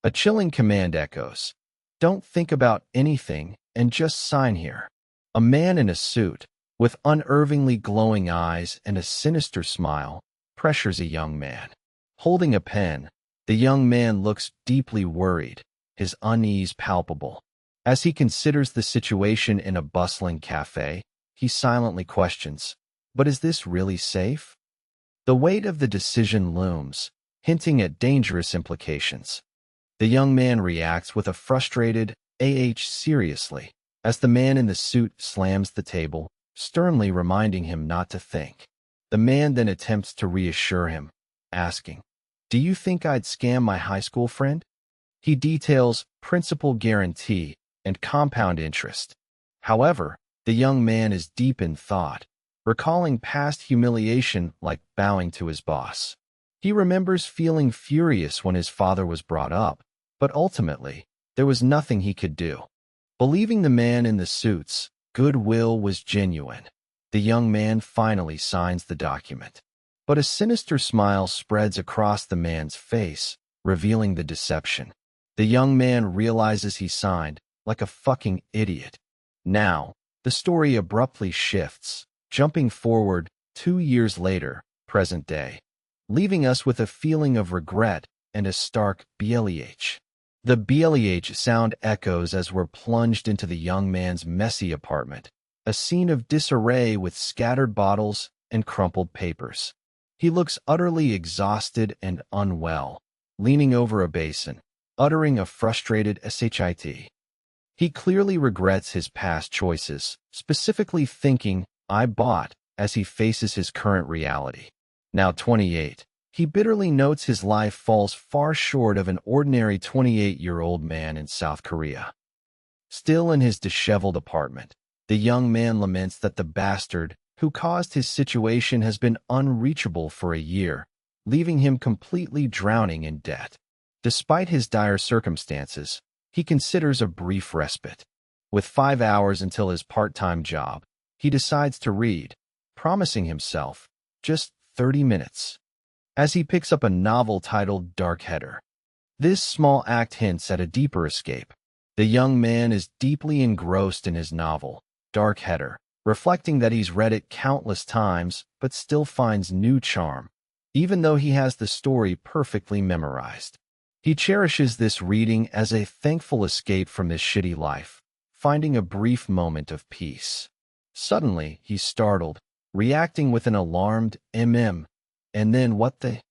A chilling command echoes. Don't think about anything and just sign here. A man in a suit, with unervingly glowing eyes and a sinister smile, pressures a young man. Holding a pen, the young man looks deeply worried, his unease palpable. As he considers the situation in a bustling cafe, he silently questions, but is this really safe? The weight of the decision looms, hinting at dangerous implications. The young man reacts with a frustrated, seriously, as the man in the suit slams the table, sternly reminding him not to think. The man then attempts to reassure him, asking, "Do you think I'd scam my high school friend?" He details principal guarantee and compound interest. However, the young man is deep in thought, recalling past humiliation like bowing to his boss. He remembers feeling furious when his father was brought up, but ultimately, there was nothing he could do. Believing the man in the suit's goodwill was genuine, the young man finally signs the document. But a sinister smile spreads across the man's face, revealing the deception. The young man realizes he signed, like a fucking idiot. Now, the story abruptly shifts, jumping forward 2 years later, present day, leaving us with a feeling of regret and a stark BLEH. The BLEH sound echoes as we're plunged into the young man's messy apartment, a scene of disarray with scattered bottles and crumpled papers. He looks utterly exhausted and unwell, leaning over a basin, uttering a frustrated shit. He clearly regrets his past choices, specifically thinking, "I bought," as he faces his current reality. Now 28, he bitterly notes his life falls far short of an ordinary 28-year-old man in South Korea. Still in his disheveled apartment, the young man laments that the bastard who caused his situation has been unreachable for a year, leaving him completely drowning in debt. Despite his dire circumstances, he considers a brief respite. With 5 hours until his part-time job, he decides to read, promising himself just 30 minutes. As he picks up a novel titled Dark Header, this small act hints at a deeper escape. The young man is deeply engrossed in his novel, Dark Header, reflecting that he's read it countless times but still finds new charm, even though he has the story perfectly memorized. He cherishes this reading as a thankful escape from his shitty life, finding a brief moment of peace. Suddenly, he's startled, reacting with an alarmed and then what the?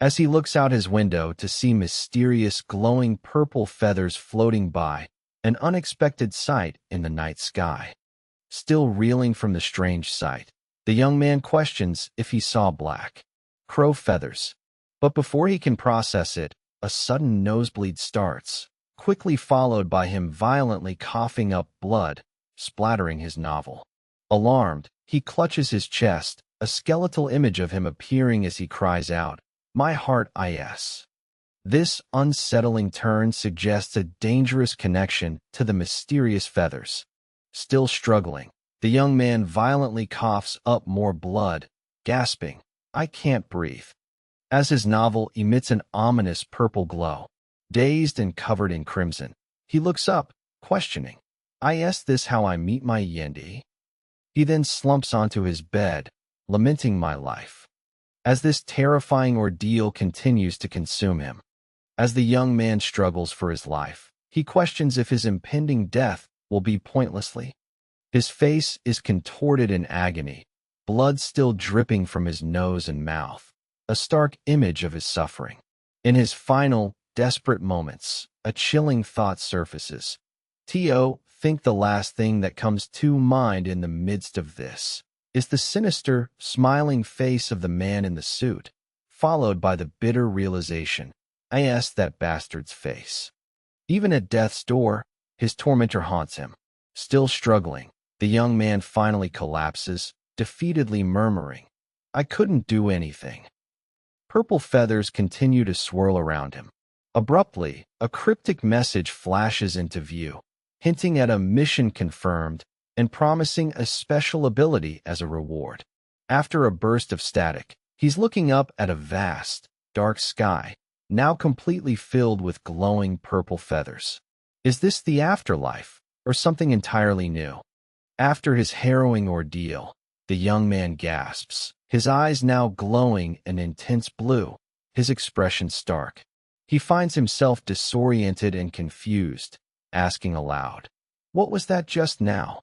As he looks out his window to see mysterious glowing purple feathers floating by, an unexpected sight in the night sky. Still reeling from the strange sight, the young man questions if he saw black crow feathers. But before he can process it, a sudden nosebleed starts, quickly followed by him violently coughing up blood, splattering his novel. Alarmed, he clutches his chest, a skeletal image of him appearing as he cries out, "My heart is." This unsettling turn suggests a dangerous connection to the mysterious feathers. Still struggling, the young man violently coughs up more blood, gasping, "I can't breathe." As his novel emits an ominous purple glow, dazed and covered in crimson, he looks up, questioning, "Is this how I meet my Yendi?" He then slumps onto his bed, lamenting my life. As this terrifying ordeal continues to consume him, as the young man struggles for his life, he questions if his impending death will be pointlessly. His face is contorted in agony, blood still dripping from his nose and mouth, a stark image of his suffering. In his final, desperate moments, a chilling thought surfaces. Think the last thing that comes to mind in the midst of this is the sinister, smiling face of the man in the suit, followed by the bitter realization, that bastard's face. Even at death's door, his tormentor haunts him. Still struggling, the young man finally collapses, defeatedly murmuring, "I couldn't do anything." Purple feathers continue to swirl around him. Abruptly, a cryptic message flashes into view, hinting at a mission confirmed and promising a special ability as a reward. After a burst of static, he's looking up at a vast, dark sky, now completely filled with glowing purple feathers. Is this the afterlife, or something entirely new? After his harrowing ordeal, the young man gasps, his eyes now glowing an intense blue, his expression stark. He finds himself disoriented and confused, asking aloud, "What was that just now?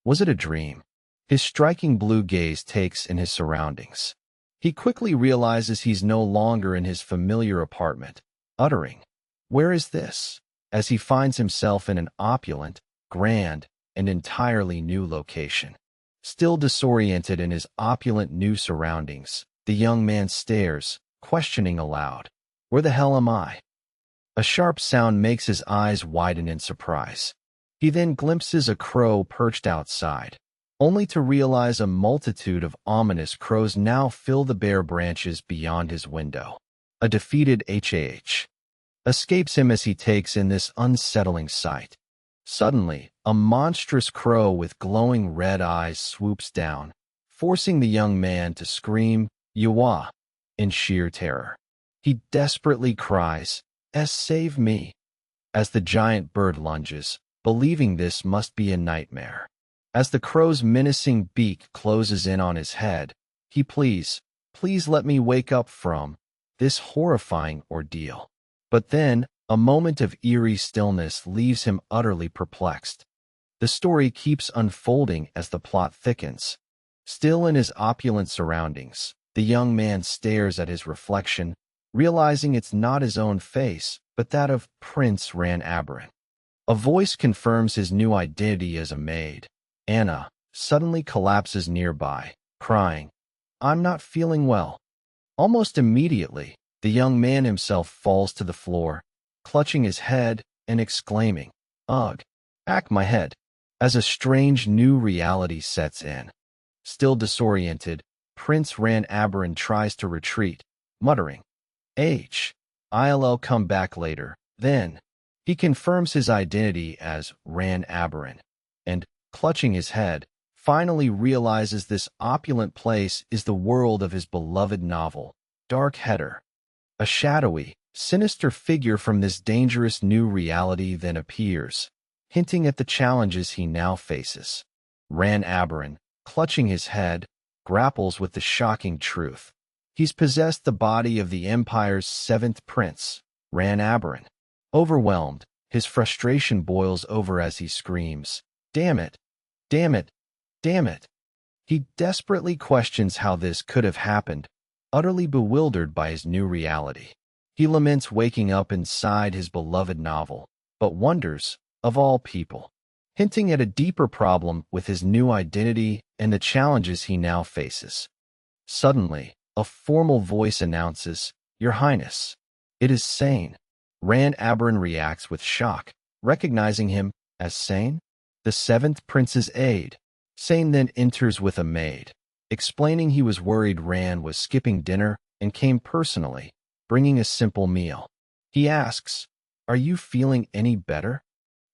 Was it a dream?" His striking blue gaze takes in his surroundings. He quickly realizes he's no longer in his familiar apartment, uttering, "Where is this?" as he finds himself in an opulent, grand, and entirely new location. Still disoriented in his opulent new surroundings, the young man stares, questioning aloud, "Where the hell am I?" A sharp sound makes his eyes widen in surprise. He then glimpses a crow perched outside, only to realize a multitude of ominous crows now fill the bare branches beyond his window. A defeated HAH escapes him as he takes in this unsettling sight. Suddenly, a monstrous crow with glowing red eyes swoops down, forcing the young man to scream, "Yawa!" in sheer terror. He desperately cries, Save me!" as the giant bird lunges, believing this must be a nightmare. As the crow's menacing beak closes in on his head, he pleads, "Please let me wake up from this horrifying ordeal." But then, a moment of eerie stillness leaves him utterly perplexed. The story keeps unfolding as the plot thickens. Still in his opulent surroundings, the young man stares at his reflection, realizing it's not his own face, but that of Prince Ran-Aberran. A voice confirms his new identity as a maid. Anna suddenly collapses nearby, crying, "I'm not feeling well." Almost immediately, the young man himself falls to the floor, clutching his head and exclaiming, "Ugh, ack my head," as a strange new reality sets in. Still disoriented, Prince Ran-Aberran tries to retreat, muttering, I'll come back later." Then, he confirms his identity as Ran-Aberran, and, clutching his head, finally realizes this opulent place is the world of his beloved novel, Dark Header. A shadowy, sinister figure from this dangerous new reality then appears, hinting at the challenges he now faces. Ran-Aberran, clutching his head, grapples with the shocking truth. He's possessed the body of the Empire's seventh prince, Ran-Aberran. Overwhelmed, his frustration boils over as he screams, "Damn it! Damn it! Damn it!" He desperately questions how this could have happened, utterly bewildered by his new reality. He laments waking up inside his beloved novel, but wonders, of all people, hinting at a deeper problem with his new identity and the challenges he now faces. Suddenly, a formal voice announces, "Your Highness." It is Sane. Ran-Aberran reacts with shock, recognizing him as Sane, the seventh prince's aide. Sane then enters with a maid, explaining he was worried Ran was skipping dinner and came personally, bringing a simple meal. He asks, "Are you feeling any better?"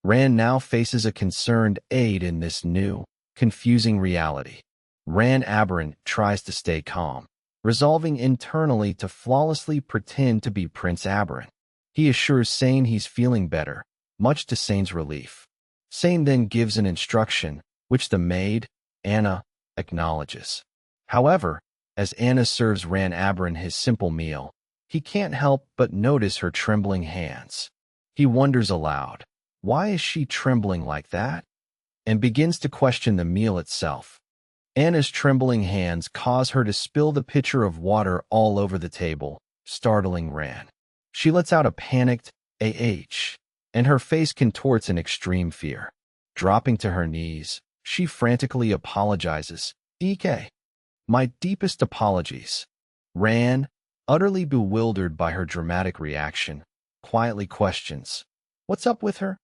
Ran now faces a concerned aide in this new, confusing reality. Ran-Aberran tries to stay calm, resolving internally to flawlessly pretend to be Prince Aberran. He assures Sane he's feeling better, much to Sane's relief. Sane then gives an instruction, which the maid, Anna, acknowledges. However, as Anna serves Ran-Aberran his simple meal, he can't help but notice her trembling hands. He wonders aloud, why is she trembling like that? And begins to question the meal itself. Anna's trembling hands cause her to spill the pitcher of water all over the table, startling Ran. She lets out a panicked "Ah," and her face contorts in extreme fear. Dropping to her knees, she frantically apologizes. "EK. My deepest apologies." Ran, utterly bewildered by her dramatic reaction, quietly questions, "What's up with her?"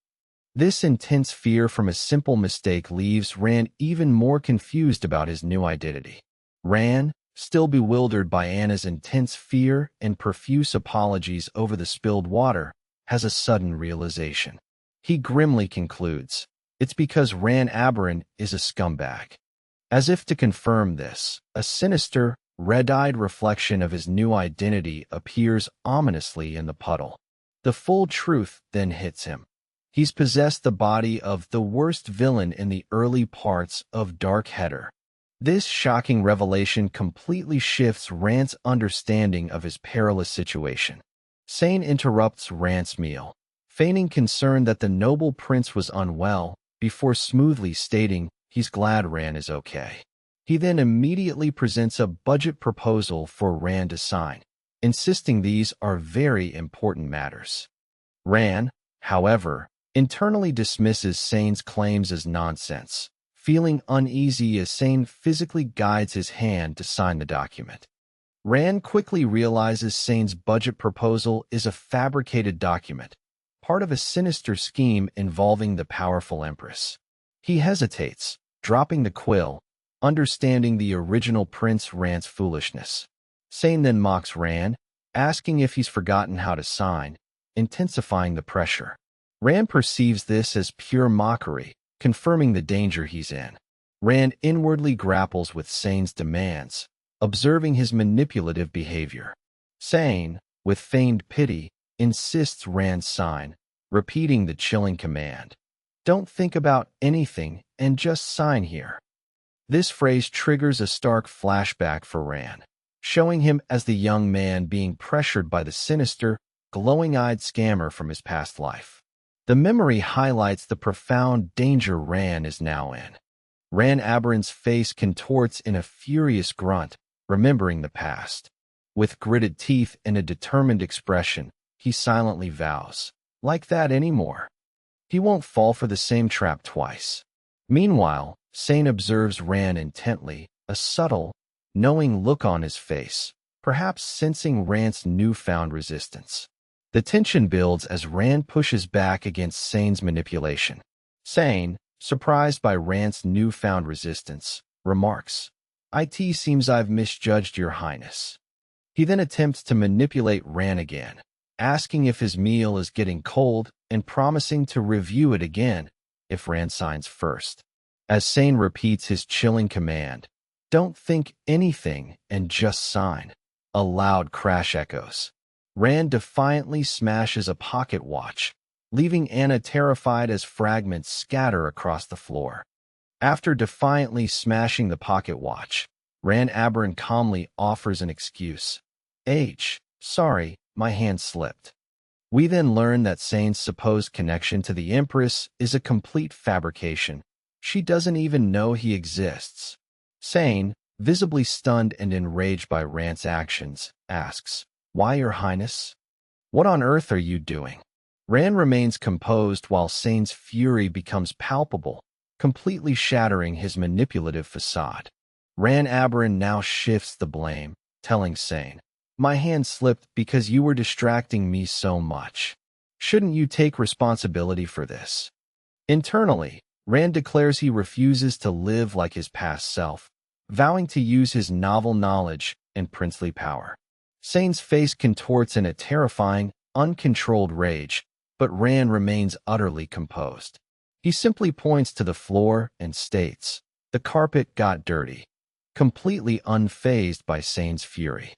This intense fear from a simple mistake leaves Ran even more confused about his new identity. Ran, still bewildered by Anna's intense fear and profuse apologies over the spilled water, has a sudden realization. He grimly concludes, it's because Ran-Aberran is a scumbag. As if to confirm this, a sinister, red-eyed reflection of his new identity appears ominously in the puddle. The full truth then hits him. He's possessed the body of the worst villain in the early parts of Dark Header. This shocking revelation completely shifts Rand's understanding of his perilous situation. Sane interrupts Rand's meal, feigning concern that the noble prince was unwell, before smoothly stating he's glad Rand is okay. He then immediately presents a budget proposal for Rand to sign, insisting these are very important matters. Rand, however, internally dismisses Sane's claims as nonsense, feeling uneasy as Sane physically guides his hand to sign the document. Rand quickly realizes Sane's budget proposal is a fabricated document, part of a sinister scheme involving the powerful Empress. He hesitates, dropping the quill, understanding the original Prince Rand's foolishness. Sane then mocks Rand, asking if he's forgotten how to sign, intensifying the pressure. Rand perceives this as pure mockery, confirming the danger he's in. Rand inwardly grapples with Sane's demands, observing his manipulative behavior. Sane, with feigned pity, insists Rand sign, repeating the chilling command. Don't think about anything and just sign here. This phrase triggers a stark flashback for Rand, showing him as the young man being pressured by the sinister, glowing-eyed scammer from his past life. The memory highlights the profound danger Rand is now in. Rand Aberran's face contorts in a furious grunt, remembering the past. With gritted teeth and a determined expression, he silently vows, like that anymore. He won't fall for the same trap twice. Meanwhile, Sane observes Rand intently, a subtle, knowing look on his face, perhaps sensing Rand's newfound resistance. The tension builds as Rand pushes back against Sane's manipulation. Sane, surprised by Rand's newfound resistance, remarks, "It seems I've misjudged your highness." He then attempts to manipulate Rand again, asking if his meal is getting cold and promising to review it again if Rand signs first. As Sane repeats his chilling command, "Don't think anything and just sign," a loud crash echoes. Rand defiantly smashes a pocket watch, leaving Anna terrified as fragments scatter across the floor. After defiantly smashing the pocket watch, Rand Aberran calmly offers an excuse. Sorry, my hand slipped." We then learn that Sane's supposed connection to the Empress is a complete fabrication. She doesn't even know he exists. Sane, visibly stunned and enraged by Rand's actions, asks, "Why, Your Highness? What on earth are you doing?" Rand remains composed while Sane's fury becomes palpable, completely shattering his manipulative facade. Rand Aberran now shifts the blame, telling Sane, "My hand slipped because you were distracting me so much. Shouldn't you take responsibility for this?" Internally, Rand declares he refuses to live like his past self, vowing to use his novel knowledge and princely power. Sane's face contorts in a terrifying, uncontrolled rage, but Rand remains utterly composed. He simply points to the floor and states, "The carpet got dirty," completely unfazed by Sane's fury.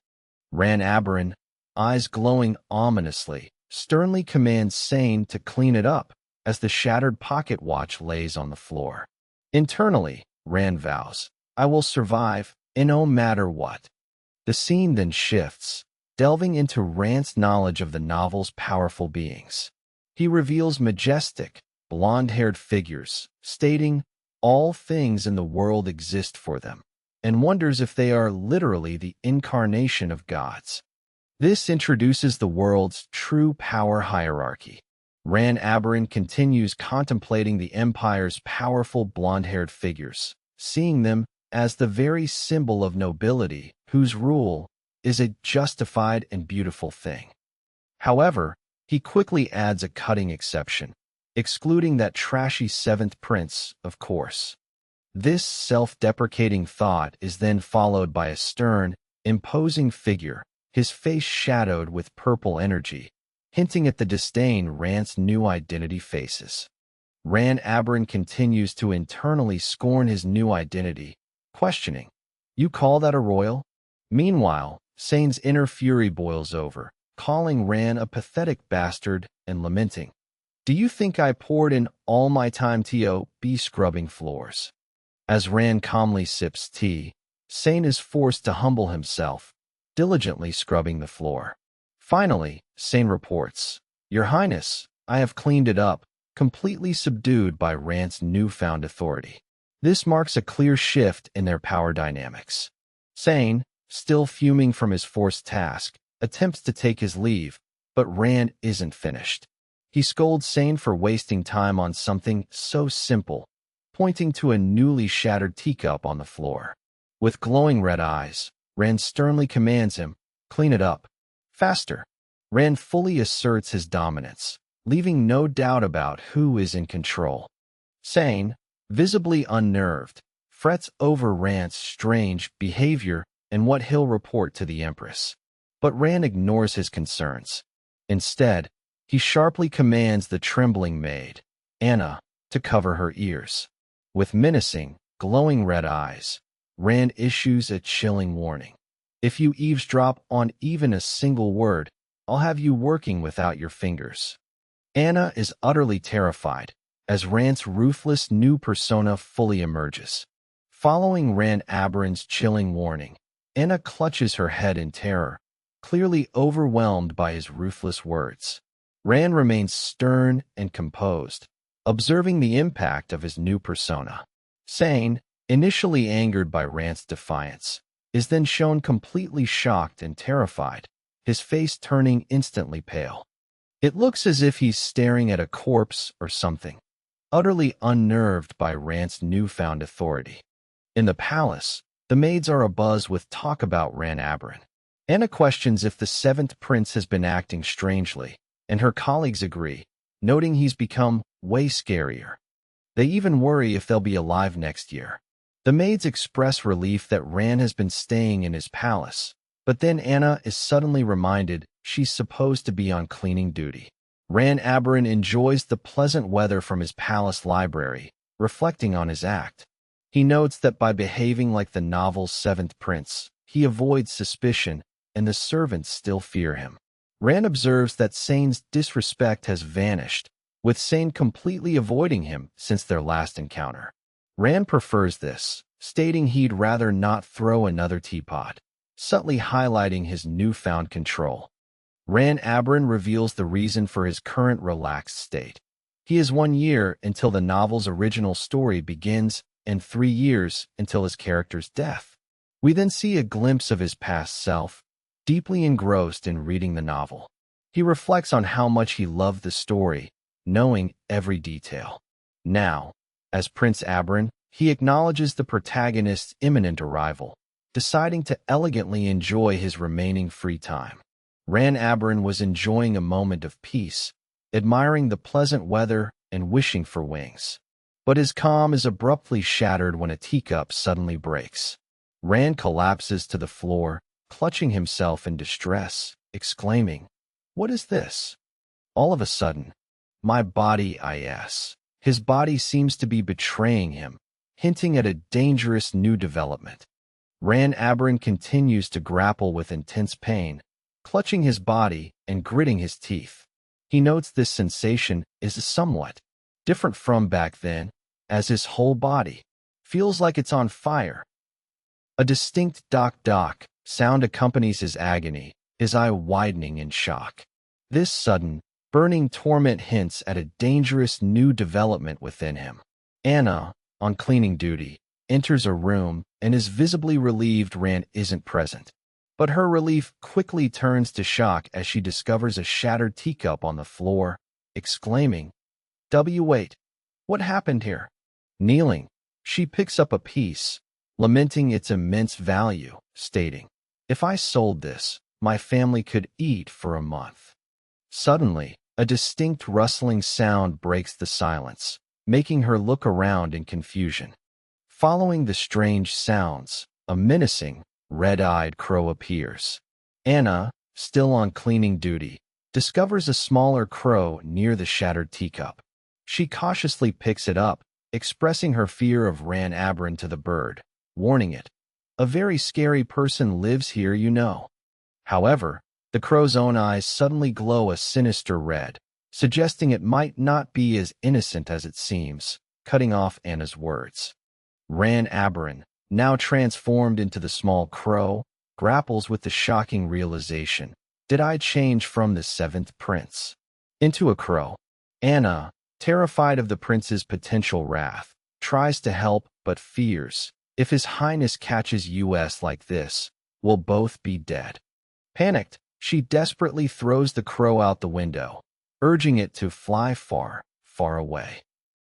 Rand Aberran, eyes glowing ominously, sternly commands Sane to clean it up as the shattered pocket watch lays on the floor. Internally, Rand vows, "I will survive, and no matter what." The scene then shifts, delving into Rand's knowledge of the novel's powerful beings. He reveals majestic, blonde-haired figures, stating, "All things in the world exist for them," and wonders if they are literally the incarnation of gods. This introduces the world's true power hierarchy. Rand Aberran continues contemplating the Empire's powerful blonde-haired figures, seeing them as the very symbol of nobility, whose rule is a justified and beautiful thing. However, he quickly adds a cutting exception, excluding that trashy seventh prince, of course. This self-deprecating thought is then followed by a stern, imposing figure, his face shadowed with purple energy, hinting at the disdain Rand's new identity faces. Rand Aberran continues to internally scorn his new identity, questioning, "You call that a royal? Meanwhile, Sane's inner fury boils over, calling Ran a pathetic bastard and lamenting, "Do you think I poured in all my time to be scrubbing floors?" As Ran calmly sips tea, Sane is forced to humble himself, diligently scrubbing the floor. Finally, Sane reports, "Your Highness, I have cleaned it up," completely subdued by Ran's newfound authority. This marks a clear shift in their power dynamics. Sane, still fuming from his forced task, attempts to take his leave, but Ran isn't finished. He scolds Sane for wasting time on something so simple, pointing to a newly shattered teacup on the floor. With glowing red eyes, Ran sternly commands him, "Clean it up. Faster." Ran fully asserts his dominance, leaving no doubt about who is in control. Sane, visibly unnerved, frets over Ran's strange behavior and what he'll report to the Empress. But Ran ignores his concerns. Instead, he sharply commands the trembling maid, Anna, to cover her ears. With menacing, glowing red eyes, Ran issues a chilling warning. "If you eavesdrop on even a single word, I'll have you working without your fingers." Anna is utterly terrified as Ran's ruthless new persona fully emerges. Following Ran Aberyn's chilling warning, Anna clutches her head in terror, clearly overwhelmed by his ruthless words. Ran remains stern and composed, observing the impact of his new persona. Sane, initially angered by Ran's defiance, is then shown completely shocked and terrified, his face turning instantly pale. It looks as if he's staring at a corpse or something, utterly unnerved by Ran's newfound authority. In the palace, the maids are abuzz with talk about Ran Aberyn. Anna questions if the seventh prince has been acting strangely, and her colleagues agree, noting he's become way scarier. They even worry if they'll be alive next year. The maids express relief that Ran has been staying in his palace, but then Anna is suddenly reminded she's supposed to be on cleaning duty. Ran Aberyn enjoys the pleasant weather from his palace library, reflecting on his act. He notes that by behaving like the novel's seventh prince, he avoids suspicion, and the servants still fear him. Ran observes that Sane's disrespect has vanished, with Sane completely avoiding him since their last encounter. Ran prefers this, stating he'd rather not throw another teapot, subtly highlighting his newfound control. Ran Aberyn reveals the reason for his current relaxed state. He has 1 year until the novel's original story begins and 3 years until his character's death. We then see a glimpse of his past self, deeply engrossed in reading the novel. He reflects on how much he loved the story, knowing every detail. Now, as Prince Aberyn, he acknowledges the protagonist's imminent arrival, deciding to elegantly enjoy his remaining free time. Ran Aberyn was enjoying a moment of peace, admiring the pleasant weather and wishing for wings. But his calm is abruptly shattered when a teacup suddenly breaks. Ran collapses to the floor, clutching himself in distress, exclaiming, "What is this?" All of a sudden, "My body, yes." His body seems to be betraying him, hinting at a dangerous new development. Ran Aberyn continues to grapple with intense pain, clutching his body and gritting his teeth. He notes this sensation is somewhat different from back then, as his whole body feels like it's on fire. A distinct dock sound accompanies his agony, his eye widening in shock. This sudden, burning torment hints at a dangerous new development within him. Anna, on cleaning duty, enters a room and is visibly relieved Ran isn't present. But her relief quickly turns to shock as she discovers a shattered teacup on the floor, exclaiming, Wait, what happened here?" Kneeling, she picks up a piece, lamenting its immense value, stating, "If I sold this, my family could eat for a month." Suddenly, a distinct rustling sound breaks the silence, making her look around in confusion. Following the strange sounds, a menacing, red-eyed crow appears. Anna, still on cleaning duty, discovers a smaller crow near the shattered teacup. She cautiously picks it up, expressing her fear of Ran Aberyn to the bird, warning it, A very scary person lives here, you know. However, the crow's own eyes suddenly glow a sinister red, suggesting it might not be as innocent as it seems, cutting off Anna's words. Ran Aberin, now transformed into the small crow, grapples with the shocking realization. Did I change from the seventh prince into a crow? Anna, terrified of the prince's potential wrath, tries to help but fears, if His Highness catches us like this, we'll both be dead. Panicked, she desperately throws the crow out the window, urging it to fly far, far away.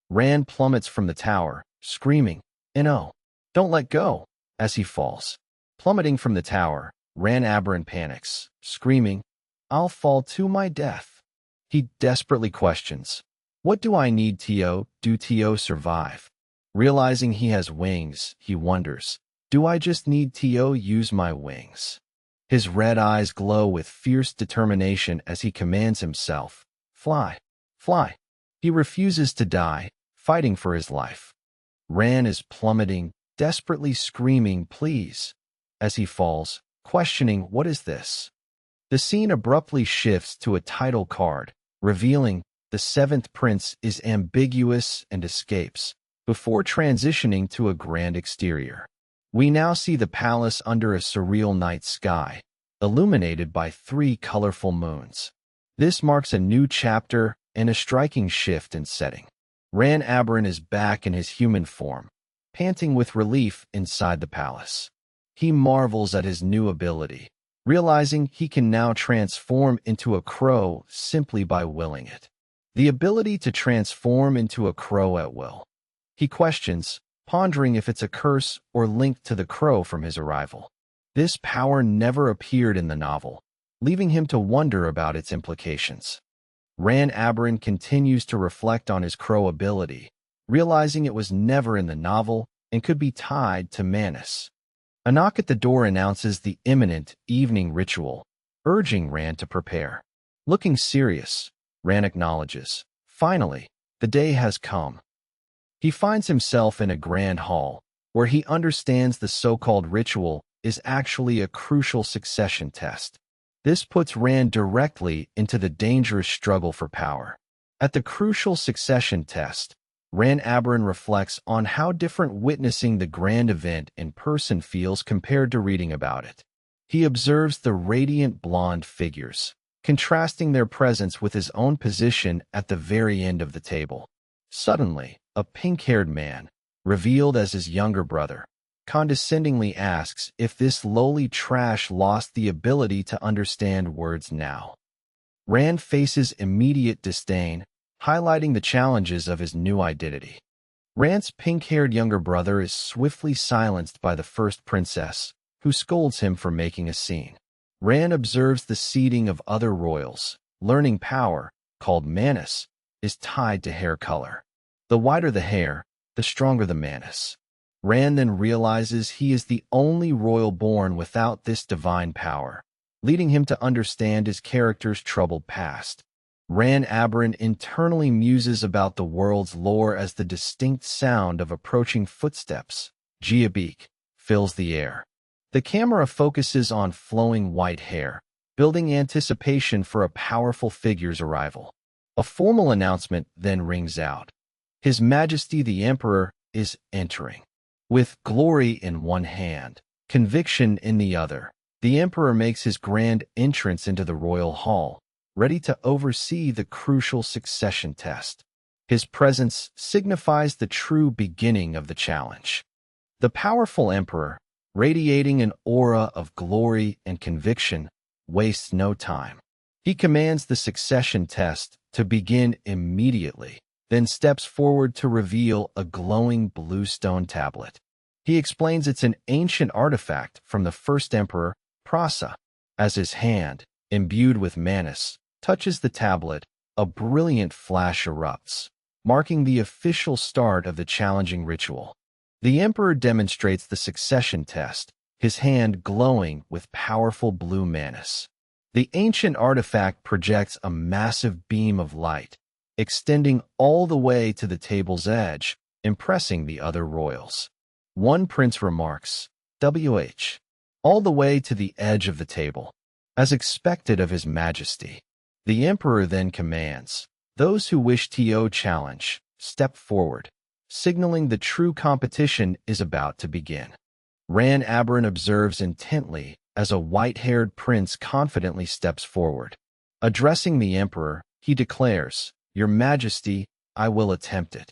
Ran plummets from the tower, screaming, "No, don't let go," as he falls. Plummeting from the tower, Ran Aberin panics, screaming, "I'll fall to my death." He desperately questions, "What do I need to do to survive?" Realizing he has wings, he wonders, "Do I just need to use my wings?" His red eyes glow with fierce determination as he commands himself, "Fly, fly." He refuses to die, fighting for his life. Ran is plummeting, desperately screaming, "Please," as he falls, questioning, "What is this?" The scene abruptly shifts to a title card, revealing the seventh prince is ambiguous and escapes, before transitioning to a grand exterior. We now see the palace under a surreal night sky, illuminated by 3 colorful moons. This marks a new chapter and a striking shift in setting. Ran Aberin is back in his human form, panting with relief inside the palace. He marvels at his new ability, realizing he can now transform into a crow simply by willing it. The ability to transform into a crow at will. He questions, pondering if it's a curse or linked to the crow from his arrival. This power never appeared in the novel, leaving him to wonder about its implications. Ran Aberin continues to reflect on his crow ability, realizing it was never in the novel and could be tied to Manus. A knock at the door announces the imminent evening ritual, urging Ran to prepare. Looking serious, Ran acknowledges, "Finally, the day has come." He finds himself in a grand hall, where he understands the so-called ritual is actually a crucial succession test. This puts Ran directly into the dangerous struggle for power. At the crucial succession test, Ran Aberin reflects on how different witnessing the grand event in person feels compared to reading about it. He observes the radiant blonde figures, contrasting their presence with his own position at the very end of the table. Suddenly, a pink-haired man, revealed as his younger brother, condescendingly asks if this lowly trash lost the ability to understand words now. Ran faces immediate disdain, highlighting the challenges of his new identity. Ran's pink-haired younger brother is swiftly silenced by the first princess, who scolds him for making a scene. Ran observes the seating of other royals, learning power, called manus, is tied to hair color. The whiter the hair, the stronger the manus. Ran then realizes he is the only royal born without this divine power, leading him to understand his character's troubled past. Ran Aberin internally muses about the world's lore as the distinct sound of approaching footsteps, Giabeek, fills the air. The camera focuses on flowing white hair, building anticipation for a powerful figure's arrival. A formal announcement then rings out. His Majesty the Emperor is entering. With glory in one hand, conviction in the other, the Emperor makes his grand entrance into the royal hall, ready to oversee the crucial succession test. His presence signifies the true beginning of the challenge. The powerful Emperor, radiating an aura of glory and conviction, wastes no time. He commands the succession test to begin immediately, then steps forward to reveal a glowing blue stone tablet. He explains it's an ancient artifact from the first emperor, Prasa. As his hand, imbued with manus, touches the tablet, a brilliant flash erupts, marking the official start of the challenging ritual. The emperor demonstrates the succession test, his hand glowing with powerful blue manus. The ancient artifact projects a massive beam of light, extending all the way to the table's edge, impressing the other royals. One prince remarks, all the way to the edge of the table, as expected of his majesty. The emperor then commands, "Those who wish to challenge, step forward," signaling the true competition is about to begin. Ran Aberon observes intently as a white-haired prince confidently steps forward. Addressing the emperor, he declares, "Your Majesty, I will attempt it."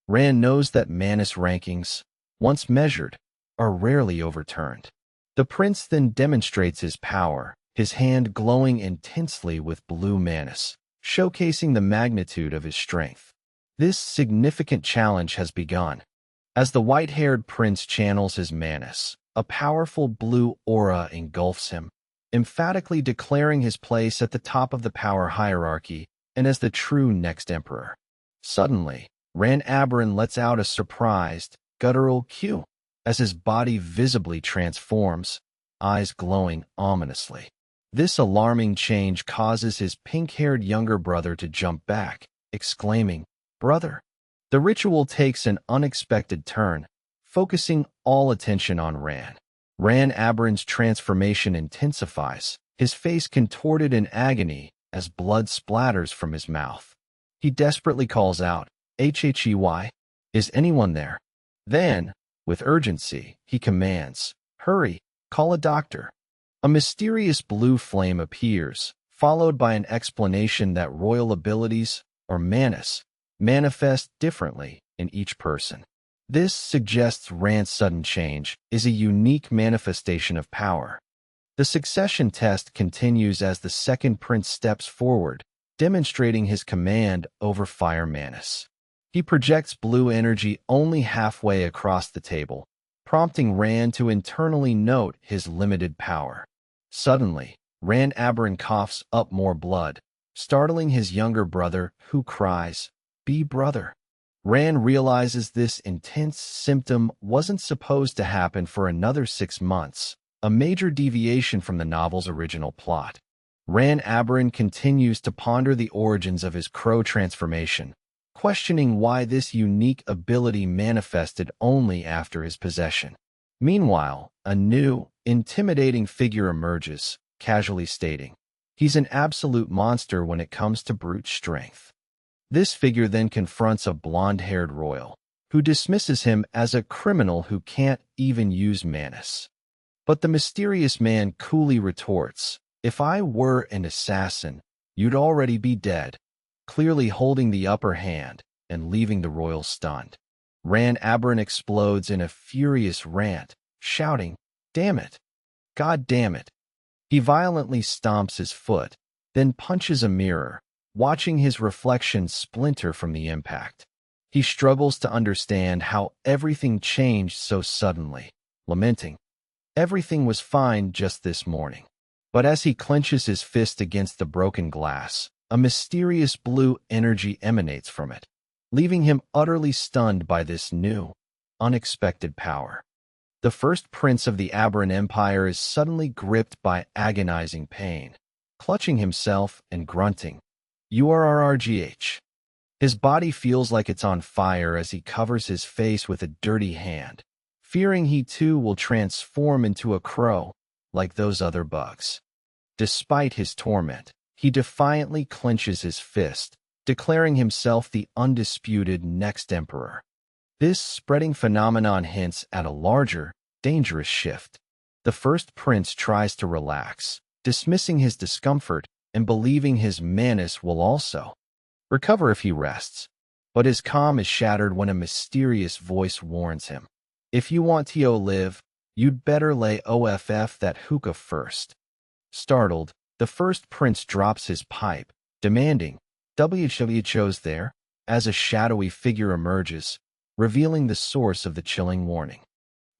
Ran knows that manus rankings, once measured, are rarely overturned. The prince then demonstrates his power, his hand glowing intensely with blue manus, showcasing the magnitude of his strength. This significant challenge has begun. As the white-haired prince channels his manus, a powerful blue aura engulfs him, emphatically declaring his place at the top of the power hierarchy and as the true next emperor. Suddenly, Ran Aberon lets out a surprised, guttural "Q" as his body visibly transforms, eyes glowing ominously. This alarming change causes his pink-haired younger brother to jump back, exclaiming, "Brother!" The ritual takes an unexpected turn, focusing all attention on Ran. Ran Aberon's transformation intensifies, his face contorted in agony as blood splatters from his mouth. He desperately calls out, "Hey, is anyone there?" Then, with urgency, he commands, "Hurry, call a doctor." A mysterious blue flame appears, followed by an explanation that royal abilities, or manus, manifest differently in each person. This suggests Ran's sudden change is a unique manifestation of power. The succession test continues as the second prince steps forward, demonstrating his command over fire manus. He projects blue energy only halfway across the table, prompting Ran to internally note his limited power. Suddenly, Ran Aberon coughs up more blood, startling his younger brother, who cries, "Be brother." Ran realizes this intense symptom wasn't supposed to happen for another 6 months, a major deviation from the novel's original plot. Ran Aberon continues to ponder the origins of his crow transformation, questioning why this unique ability manifested only after his possession. Meanwhile, a new, intimidating figure emerges, casually stating, "He's an absolute monster when it comes to brute strength." This figure then confronts a blonde-haired royal, who dismisses him as a criminal who can't even use manus. But the mysterious man coolly retorts, "If I were an assassin, you'd already be dead," clearly holding the upper hand and leaving the royal stunned. Ran Aberon explodes in a furious rant, shouting, "Damn it! God damn it!" He violently stomps his foot, then punches a mirror, watching his reflection splinter from the impact. He struggles to understand how everything changed so suddenly, lamenting, "Everything was fine just this morning." But as he clenches his fist against the broken glass, a mysterious blue energy emanates from it, leaving him utterly stunned by this new, unexpected power. The first prince of the Aberon Empire is suddenly gripped by agonizing pain, clutching himself and grunting, "URRRGH." His body feels like it's on fire as he covers his face with a dirty hand, fearing he too will transform into a crow, like those other bugs. Despite his torment, he defiantly clenches his fist, declaring himself the undisputed next emperor. This spreading phenomenon hints at a larger, dangerous shift. The first prince tries to relax, dismissing his discomfort and believing his manus will also recover if he rests. But his calm is shattered when a mysterious voice warns him, "If you want to live, you'd better lay off that hookah first." Startled, the first prince drops his pipe, demanding, "WHO's there?" as a shadowy figure emerges, revealing the source of the chilling warning.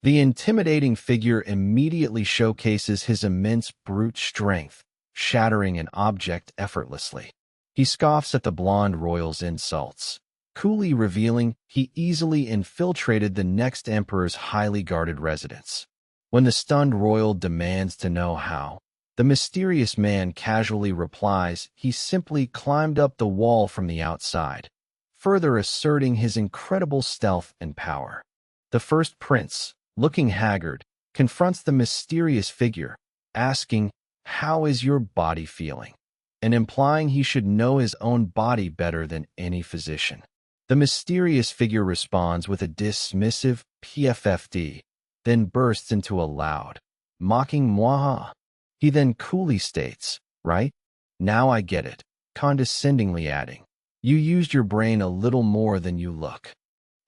The intimidating figure immediately showcases his immense brute strength, shattering an object effortlessly. He scoffs at the blonde royal's insults, coolly revealing he easily infiltrated the next emperor's highly guarded residence. When the stunned royal demands to know how, the mysterious man casually replies he simply climbed up the wall from the outside, further asserting his incredible stealth and power. The first prince, looking haggard, confronts the mysterious figure, asking, "How is your body feeling?" and implying he should know his own body better than any physician. The mysterious figure responds with a dismissive PFFD, then bursts into a loud, mocking "Mwaha." He then coolly states, "Right? Now I get it," condescendingly adding, "You used your brain a little more than you look."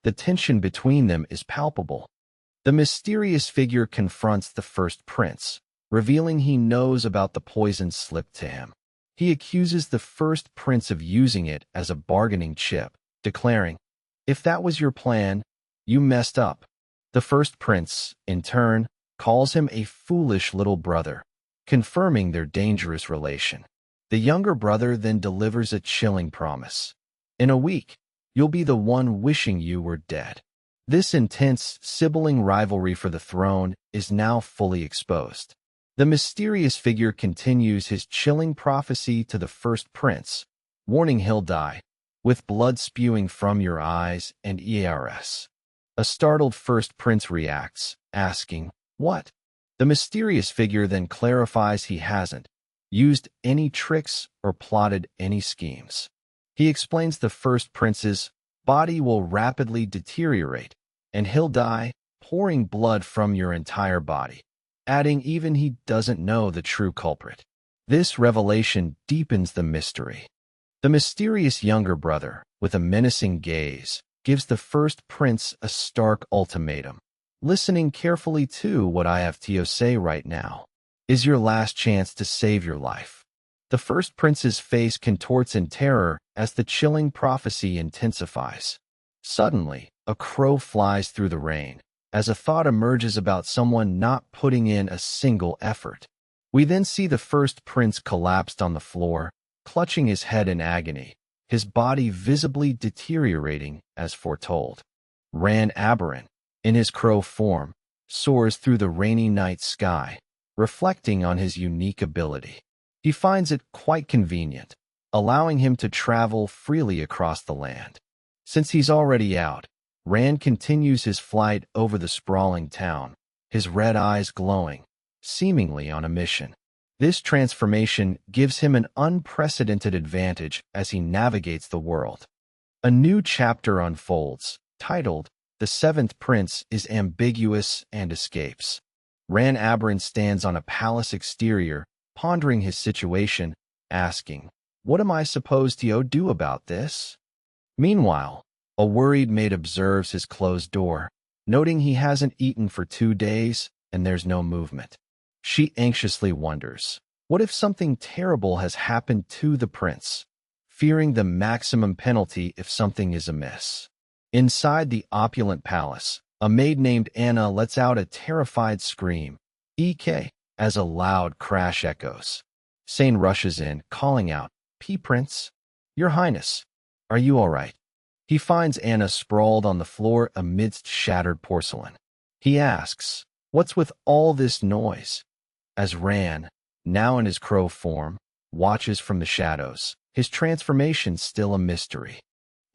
The tension between them is palpable. The mysterious figure confronts the first prince, revealing he knows about the poison slipped to him. He accuses the first prince of using it as a bargaining chip, declaring, "If that was your plan, you messed up." The first prince, in turn, calls him a foolish little brother, confirming their dangerous relation. The younger brother then delivers a chilling promise. "In a week, you'll be the one wishing you were dead." This intense, sibling rivalry for the throne is now fully exposed. The mysterious figure continues his chilling prophecy to the first prince, warning he'll die, with blood spewing from your eyes and ears. A startled first prince reacts, asking, "What?" The mysterious figure then clarifies he hasn't used any tricks or plotted any schemes. He explains the first prince's body will rapidly deteriorate, and he'll die, pouring blood from your entire body, adding even he doesn't know the true culprit. This revelation deepens the mystery. The mysterious younger brother, with a menacing gaze, gives the first prince a stark ultimatum. "Listening carefully to what I have to say right now is your last chance to save your life." The first prince's face contorts in terror as the chilling prophecy intensifies. Suddenly, a crow flies through the rain, as a thought emerges about someone not putting in a single effort. We then see the first prince collapsed on the floor, clutching his head in agony, his body visibly deteriorating as foretold. Ran Aberrant, in his crow form, soars through the rainy night sky, reflecting on his unique ability. He finds it quite convenient, allowing him to travel freely across the land. Since he's already out, Rand continues his flight over the sprawling town, his red eyes glowing, seemingly on a mission. This transformation gives him an unprecedented advantage as he navigates the world. A new chapter unfolds, titled "The Seventh Prince is Ambiguous and Escapes." Ran Aberrant stands on a palace exterior, pondering his situation, asking, "What am I supposed to do about this?" Meanwhile, a worried maid observes his closed door, noting he hasn't eaten for 2 days and there's no movement. She anxiously wonders, what if something terrible has happened to the prince, fearing the maximum penalty if something is amiss. Inside the opulent palace, a maid named Anna lets out a terrified scream, "Ek," as a loud crash echoes. Sane rushes in, calling out, "Prince, Your Highness, are you all right?" He finds Anna sprawled on the floor amidst shattered porcelain. He asks, "What's with all this noise?" As Ran, now in his crow form, watches from the shadows, his transformation still a mystery.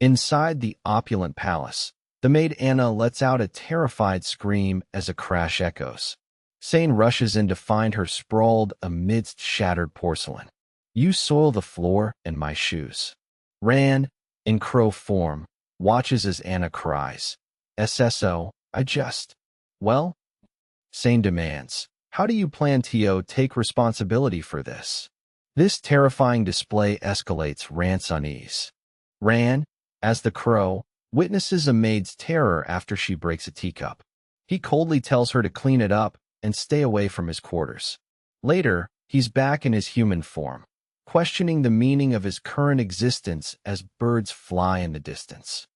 Inside the opulent palace, the maid Anna lets out a terrified scream as a crash echoes. Sane rushes in to find her sprawled amidst shattered porcelain. "You soil the floor and my shoes." Ran, in crow form, watches as Anna cries, "SSO, I just..." "Well?" Sane demands, "How do you plan to take responsibility for this?" This terrifying display escalates Ran's unease. Ran, as the crow, witnesses a maid's terror after she breaks a teacup. He coldly tells her to clean it up and stay away from his quarters. Later, he's back in his human form, questioning the meaning of his current existence as birds fly in the distance.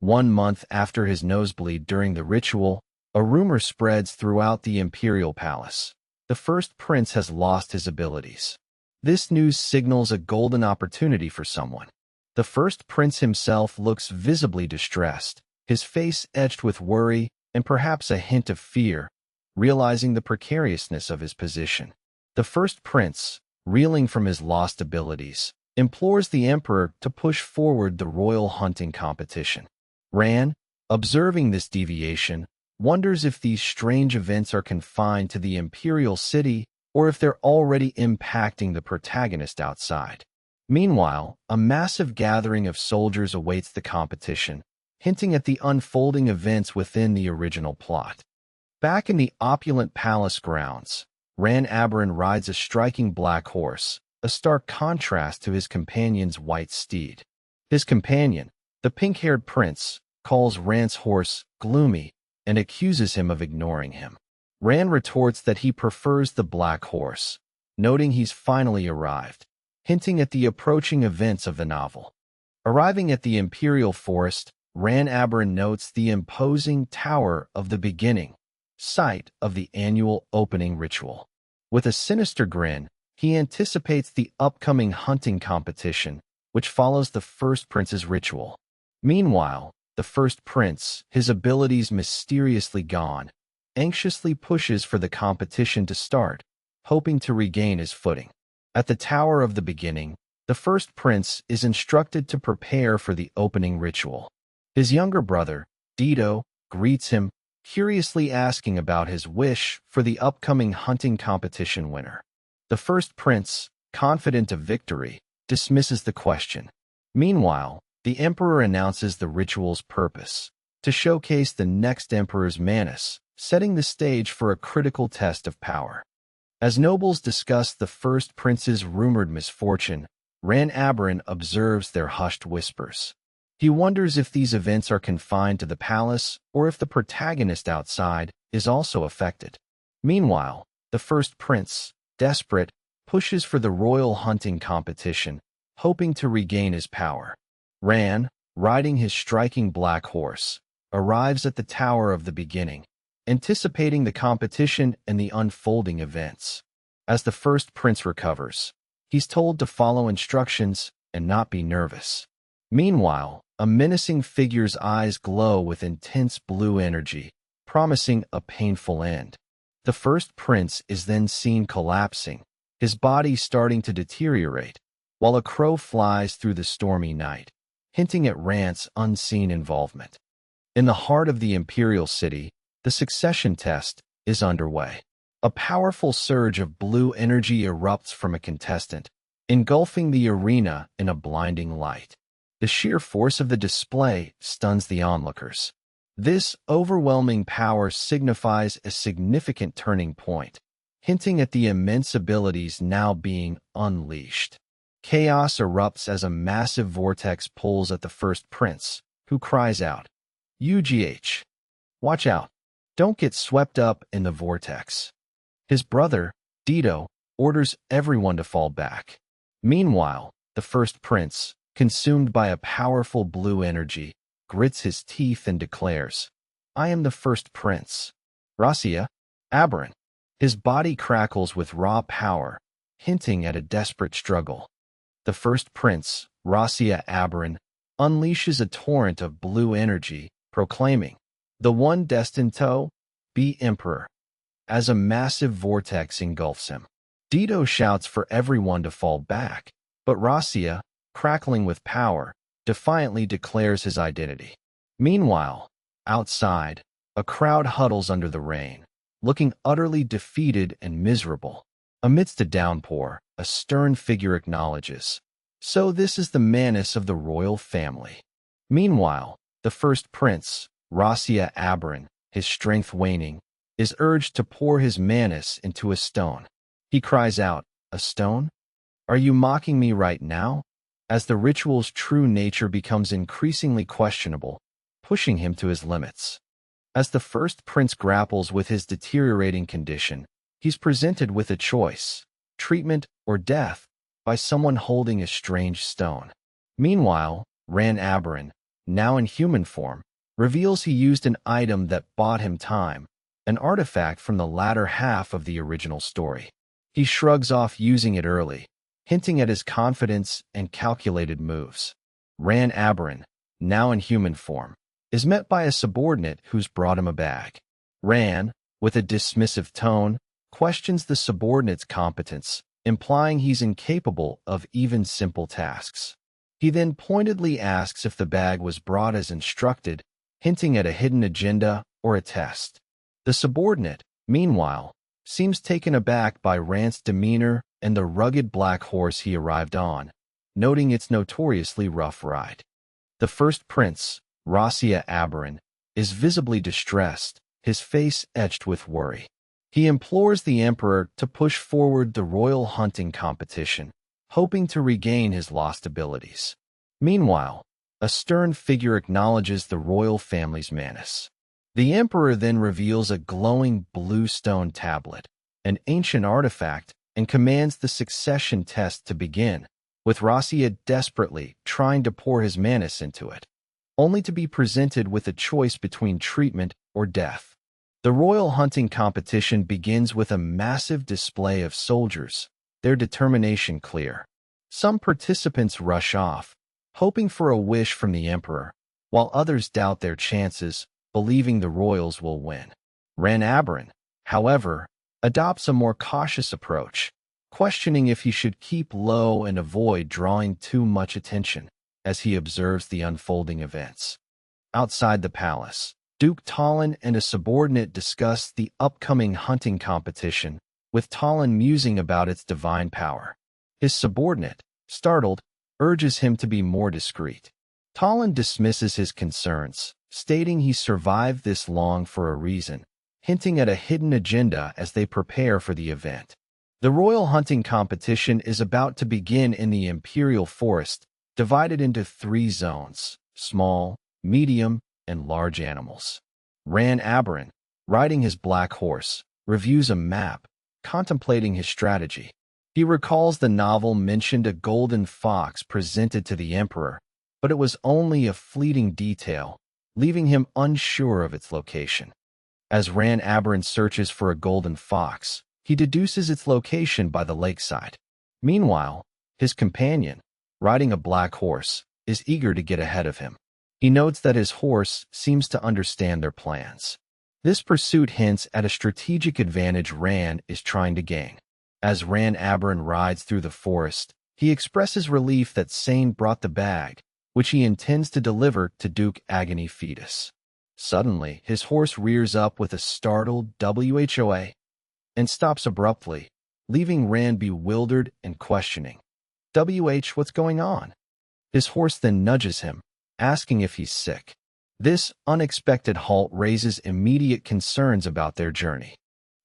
1 month after his nosebleed during the ritual, a rumor spreads throughout the imperial palace. The first prince has lost his abilities. This news signals a golden opportunity for someone. The first prince himself looks visibly distressed, his face etched with worry and perhaps a hint of fear, realizing the precariousness of his position. The first prince, reeling from his lost abilities, implores the emperor to push forward the royal hunting competition. Ran, observing this deviation, wonders if these strange events are confined to the imperial city or if they're already impacting the protagonist outside. Meanwhile, a massive gathering of soldiers awaits the competition, hinting at the unfolding events within the original plot. Back in the opulent palace grounds, Ran Aberin rides a striking black horse, a stark contrast to his companion's white steed. His companion, the pink-haired prince, calls Ran's horse gloomy and accuses him of ignoring him. Ran retorts that he prefers the black horse, noting he's finally arrived, hinting at the approaching events of the novel. Arriving at the imperial forest, Ran Aberin notes the imposing Tower of the Beginning, site of the annual opening ritual. With a sinister grin, he anticipates the upcoming hunting competition, which follows the first prince's ritual. Meanwhile, the first prince, his abilities mysteriously gone, anxiously pushes for the competition to start, hoping to regain his footing. At the Tower of the Beginning, the first prince is instructed to prepare for the opening ritual. His younger brother, Dido, greets him, curiously asking about his wish for the upcoming hunting competition winner. The first prince, confident of victory, dismisses the question. Meanwhile, the emperor announces the ritual's purpose, to showcase the next emperor's manus, setting the stage for a critical test of power. As nobles discuss the first prince's rumored misfortune, Ran Aberin observes their hushed whispers. He wonders if these events are confined to the palace or if the protagonist outside is also affected. Meanwhile, the first prince, desperate, pushes for the royal hunting competition, hoping to regain his power. Ran, riding his striking black horse, arrives at the Tower of the Beginning, anticipating the competition and the unfolding events. As the first prince recovers, he's told to follow instructions and not be nervous. Meanwhile, a menacing figure's eyes glow with intense blue energy, promising a painful end. The first prince is then seen collapsing, his body starting to deteriorate, while a crow flies through the stormy night, hinting at Ran's unseen involvement. In the heart of the imperial city, the succession test is underway. A powerful surge of blue energy erupts from a contestant, engulfing the arena in a blinding light. The sheer force of the display stuns the onlookers. This overwhelming power signifies a significant turning point, hinting at the immense abilities now being unleashed. Chaos erupts as a massive vortex pulls at the first prince, who cries out, "UGH! Watch out! Don't get swept up in the vortex." His brother, Dido, orders everyone to fall back. Meanwhile, the first prince, consumed by a powerful blue energy, grits his teeth and declares, "I am the first prince. Rasia, Aberin." His body crackles with raw power, hinting at a desperate struggle. The first prince, Rasia Aberin, unleashes a torrent of blue energy, proclaiming, "The one destined to be emperor," as a massive vortex engulfs him. Dido shouts for everyone to fall back, but Rasia, crackling with power, defiantly declares his identity. Meanwhile, outside, a crowd huddles under the rain, looking utterly defeated and miserable. Amidst a downpour, a stern figure acknowledges, "So this is the manus of the royal family." Meanwhile, the first prince, Rasia Aberin, his strength waning, is urged to pour his manus into a stone. He cries out, "A stone? Are you mocking me right now?" as the ritual's true nature becomes increasingly questionable, pushing him to his limits. As the first prince grapples with his deteriorating condition, he's presented with a choice, treatment or death, by someone holding a strange stone. Meanwhile, Ran Aberin, now in human form, reveals he used an item that bought him time, an artifact from the latter half of the original story. He shrugs off using it early, hinting at his confidence and calculated moves. Ran Aberin, now in human form, is met by a subordinate who's brought him a bag. Ran, with a dismissive tone, questions the subordinate's competence, implying he's incapable of even simple tasks. He then pointedly asks if the bag was brought as instructed, hinting at a hidden agenda or a test? The subordinate, meanwhile, seems taken aback by Rand's demeanor and the rugged black horse he arrived on, noting its notoriously rough ride. The first prince, Rasia Aberin, is visibly distressed, his face etched with worry. He implores the emperor to push forward the royal hunting competition, hoping to regain his lost abilities. Meanwhile, a stern figure acknowledges the royal family's menace. The emperor then reveals a glowing blue stone tablet, an ancient artifact, and commands the succession test to begin, with Rasia desperately trying to pour his menace into it, only to be presented with a choice between treatment or death. The royal hunting competition begins with a massive display of soldiers, their determination clear. Some participants rush off, hoping for a wish from the emperor, while others doubt their chances, believing the royals will win. Ran Aberin, however, adopts a more cautious approach, questioning if he should keep low and avoid drawing too much attention as he observes the unfolding events. Outside the palace, Duke Talon and a subordinate discuss the upcoming hunting competition, with Talon musing about its divine power. His subordinate, startled, urges him to be more discreet. Talon dismisses his concerns, stating he survived this long for a reason, hinting at a hidden agenda as they prepare for the event. The royal hunting competition is about to begin in the imperial forest, divided into 3 zones: small, medium, and large animals. Ran Aberin, riding his black horse, reviews a map, contemplating his strategy. He recalls the novel mentioned a golden fox presented to the emperor, but it was only a fleeting detail, leaving him unsure of its location. As Ran Aberin searches for a golden fox, he deduces its location by the lakeside. Meanwhile, his companion, riding a black horse, is eager to get ahead of him. He notes that his horse seems to understand their plans. This pursuit hints at a strategic advantage Ran is trying to gain. As Ran Aberin rides through the forest, he expresses relief that Sane brought the bag, which he intends to deliver to Duke Agony Fetus. Suddenly, his horse rears up with a startled "Whoa" and stops abruptly, leaving Ran bewildered and questioning. What's going on? His horse then nudges him, asking if he's sick. This unexpected halt raises immediate concerns about their journey.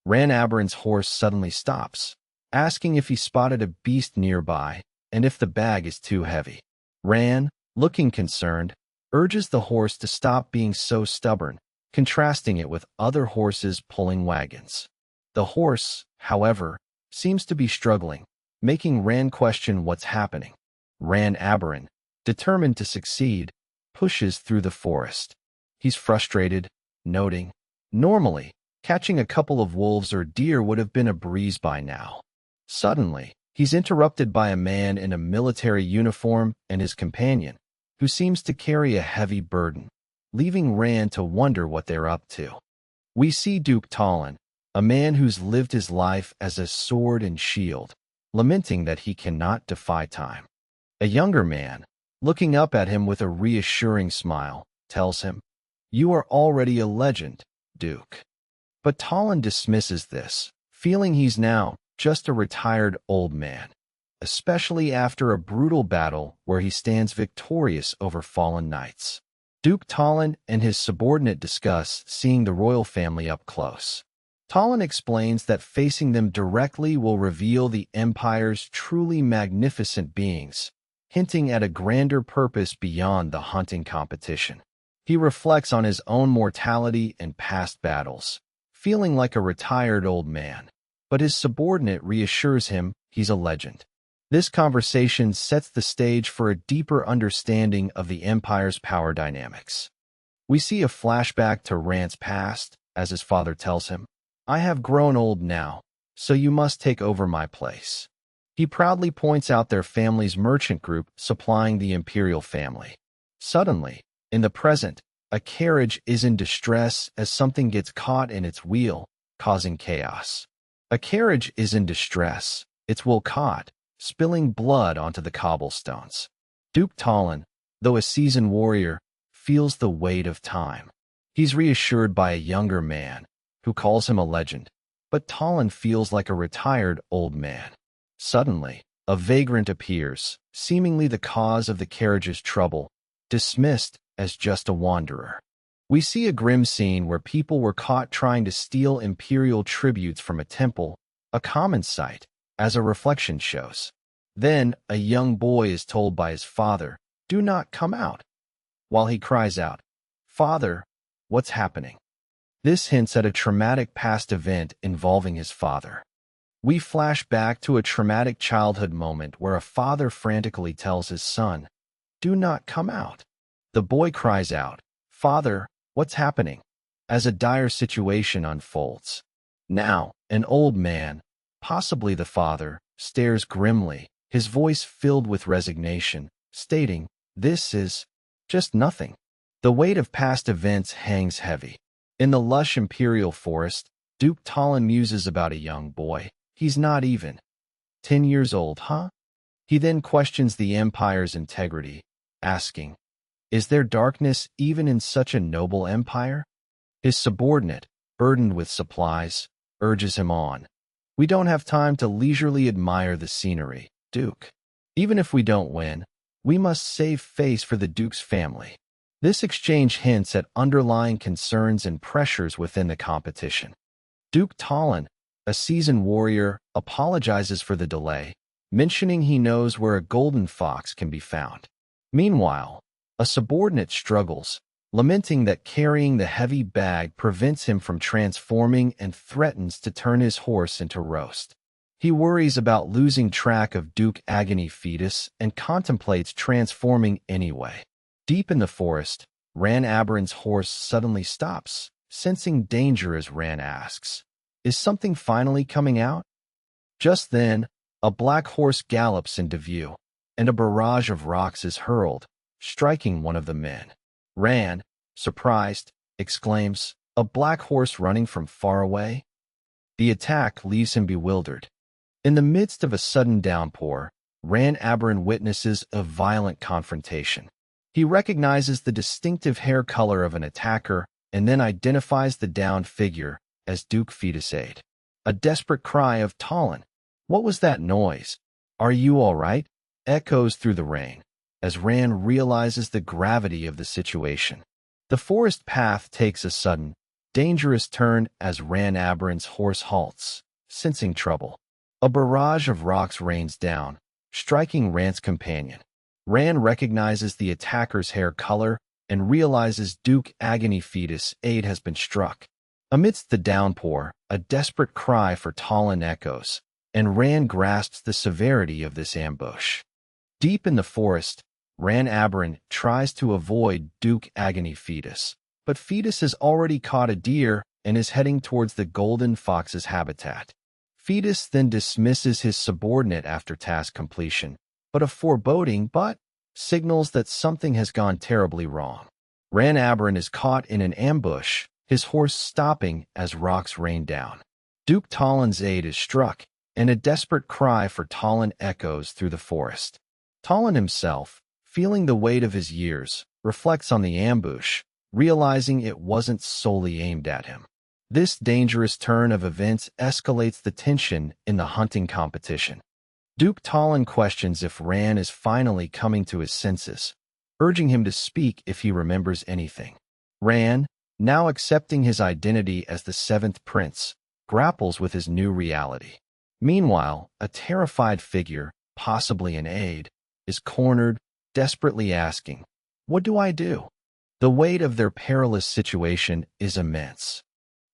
Ran Aberin's horse suddenly stops, asking if he spotted a beast nearby and if the bag is too heavy. Ran, looking concerned, urges the horse to stop being so stubborn, contrasting it with other horses pulling wagons. The horse, however, seems to be struggling, making Ran question what's happening. Ran Aberin, determined to succeed, pushes through the forest. He's frustrated, noting, normally, catching a couple of wolves or deer would have been a breeze by now. Suddenly, he's interrupted by a man in a military uniform and his companion, who seems to carry a heavy burden, leaving Ran to wonder what they're up to. We see Duke Talon, a man who's lived his life as a sword and shield, lamenting that he cannot defy time. A younger man, looking up at him with a reassuring smile, tells him, "You are already a legend, Duke." But Talon dismisses this, feeling he's now just a retired old man, especially after a brutal battle where he stands victorious over fallen knights. Duke Talon and his subordinate discuss seeing the royal family up close. Talon explains that facing them directly will reveal the Empire's truly magnificent beings, hinting at a grander purpose beyond the hunting competition. He reflects on his own mortality and past battles, feeling like a retired old man, but his subordinate reassures him he's a legend. This conversation sets the stage for a deeper understanding of the Empire's power dynamics. We see a flashback to Rand's past, as his father tells him, "I have grown old now, so you must take over my place." He proudly points out their family's merchant group supplying the imperial family. Suddenly, in the present, a carriage is in distress as something gets caught in its wheel, causing chaos. A carriage is in distress, its wheel caught, spilling blood onto the cobblestones. Duke Talon, though a seasoned warrior, feels the weight of time. He's reassured by a younger man, who calls him a legend, but Talon feels like a retired old man. Suddenly, a vagrant appears, seemingly the cause of the carriage's trouble, dismissed as just a wanderer. We see a grim scene where people were caught trying to steal imperial tributes from a temple, a common sight, as a reflection shows. Then, a young boy is told by his father, "Do not come out," while he cries out, "Father, what's happening?" This hints at a traumatic past event involving his father. We flash back to a traumatic childhood moment where a father frantically tells his son, "Do not come out." The boy cries out, "Father, what's happening?" as a dire situation unfolds. Now, an old man, possibly the father, stares grimly, his voice filled with resignation, stating, "This is just nothing." The weight of past events hangs heavy. In the lush imperial forest, Duke Talon muses about a young boy. He's not even 10 years old, huh? He then questions the empire's integrity, asking, "Is there darkness even in such a noble empire?" His subordinate, burdened with supplies, urges him on. "We don't have time to leisurely admire the scenery, Duke. Even if we don't win, we must save face for the Duke's family." This exchange hints at underlying concerns and pressures within the competition. Duke Talon, a seasoned warrior, apologizes for the delay, mentioning he knows where a golden fox can be found. Meanwhile, a subordinate struggles, lamenting that carrying the heavy bag prevents him from transforming and threatens to turn his horse into roast. He worries about losing track of Duke Agony Fetus and contemplates transforming anyway. Deep in the forest, Ran Aberon's horse suddenly stops, sensing danger as Ran asks, "Is something finally coming out?" Just then, a black horse gallops into view, and a barrage of rocks is hurled, striking one of the men. Ran, surprised, exclaims, "A black horse running from far away?" The attack leaves him bewildered. In the midst of a sudden downpour, Ran Aberon witnesses a violent confrontation. He recognizes the distinctive hair color of an attacker and then identifies the downed figure as Duke Fetus Aid. A desperate cry of "Talon, what was that noise? Are you all right?" echoes through the rain, as Ran realizes the gravity of the situation. The forest path takes a sudden, dangerous turn as Ran Aberon's horse halts, sensing trouble. A barrage of rocks rains down, striking Ran's companion. Ran recognizes the attacker's hair color and realizes Duke Agony Fetus Aid has been struck. Amidst the downpour, a desperate cry for Talon echoes, and Ran grasps the severity of this ambush. Deep in the forest, Ran Aberon tries to avoid Duke Agony Fetus, but Fetus has already caught a deer and is heading towards the golden fox's habitat. Fetus then dismisses his subordinate after task completion, but a foreboding but signals that something has gone terribly wrong. Ran Aberon is caught in an ambush, his horse stopping as rocks rain down. Duke Talon's aid is struck, and a desperate cry for Talon echoes through the forest. Talon himself, feeling the weight of his years, reflects on the ambush, realizing it wasn't solely aimed at him. This dangerous turn of events escalates the tension in the hunting competition. Duke Talon questions if Ran is finally coming to his senses, urging him to speak if he remembers anything. Ran, now accepting his identity as the seventh prince, grapples with his new reality. Meanwhile, a terrified figure, possibly an aide, is cornered, desperately asking, "What do I do?" The weight of their perilous situation is immense.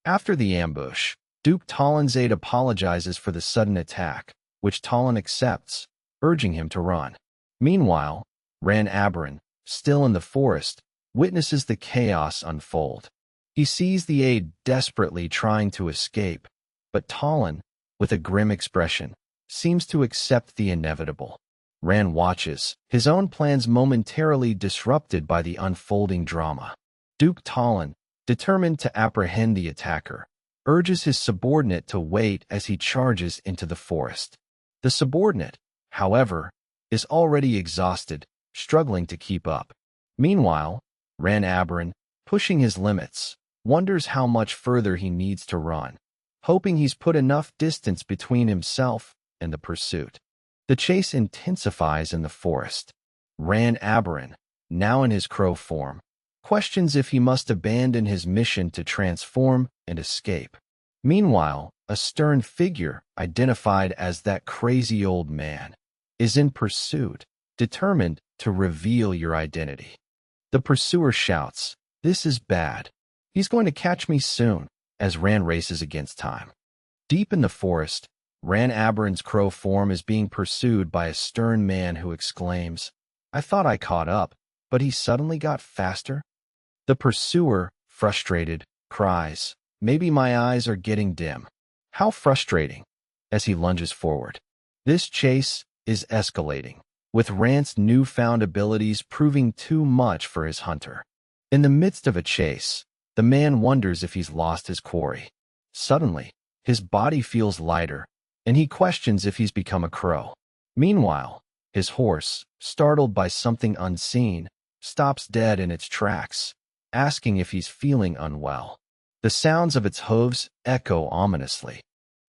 After the ambush, Duke Talon's aide apologizes for the sudden attack, which Talon accepts, urging him to run. Meanwhile, Ran Aberon, still in the forest, witnesses the chaos unfold. He sees the aide desperately trying to escape, but Talon, with a grim expression, seems to accept the inevitable. Ran watches, his own plans momentarily disrupted by the unfolding drama. Duke Talon, determined to apprehend the attacker, urges his subordinate to wait as he charges into the forest. The subordinate, however, is already exhausted, struggling to keep up. Meanwhile, Ran Aberon, pushing his limits, wonders how much further he needs to run, hoping he's put enough distance between himself and the pursuit. The chase intensifies in the forest. Ran Aberin, now in his crow form, questions if he must abandon his mission to transform and escape. Meanwhile, a stern figure, identified as that crazy old man, is in pursuit, determined to reveal your identity. The pursuer shouts, "This is bad. He's going to catch me soon," as Ran races against time. Deep in the forest, Ran Aberin's crow form is being pursued by a stern man who exclaims, "I thought I caught up, but he suddenly got faster." The pursuer, frustrated, cries, "Maybe my eyes are getting dim." How frustrating, as he lunges forward. This chase is escalating, with Ran's newfound abilities proving too much for his hunter. In the midst of a chase, the man wonders if he's lost his quarry. Suddenly, his body feels lighter, and he questions if he's become a crow. Meanwhile, his horse, startled by something unseen, stops dead in its tracks, asking if he's feeling unwell. The sounds of its hooves echo ominously.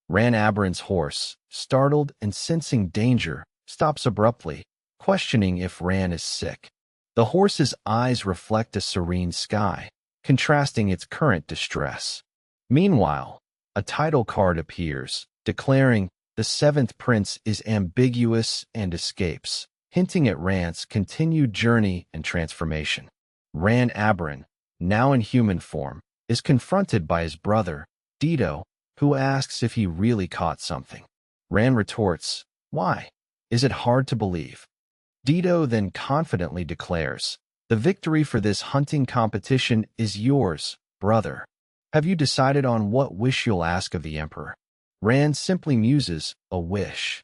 Ran Aberin's horse, startled and sensing danger, stops abruptly, questioning if Ran is sick. The horse's eyes reflect a serene sky, contrasting its current distress. Meanwhile, a title card appears, declaring the seventh prince is ambiguous and escapes, hinting at Ran's continued journey and transformation. Ran Aberin, now in human form, is confronted by his brother, Dido, who asks if he really caught something. Ran retorts, "Why? Is it hard to believe?" Dido then confidently declares, "The victory for this hunting competition is yours, brother. Have you decided on what wish you'll ask of the emperor?" Ran simply muses, "A wish."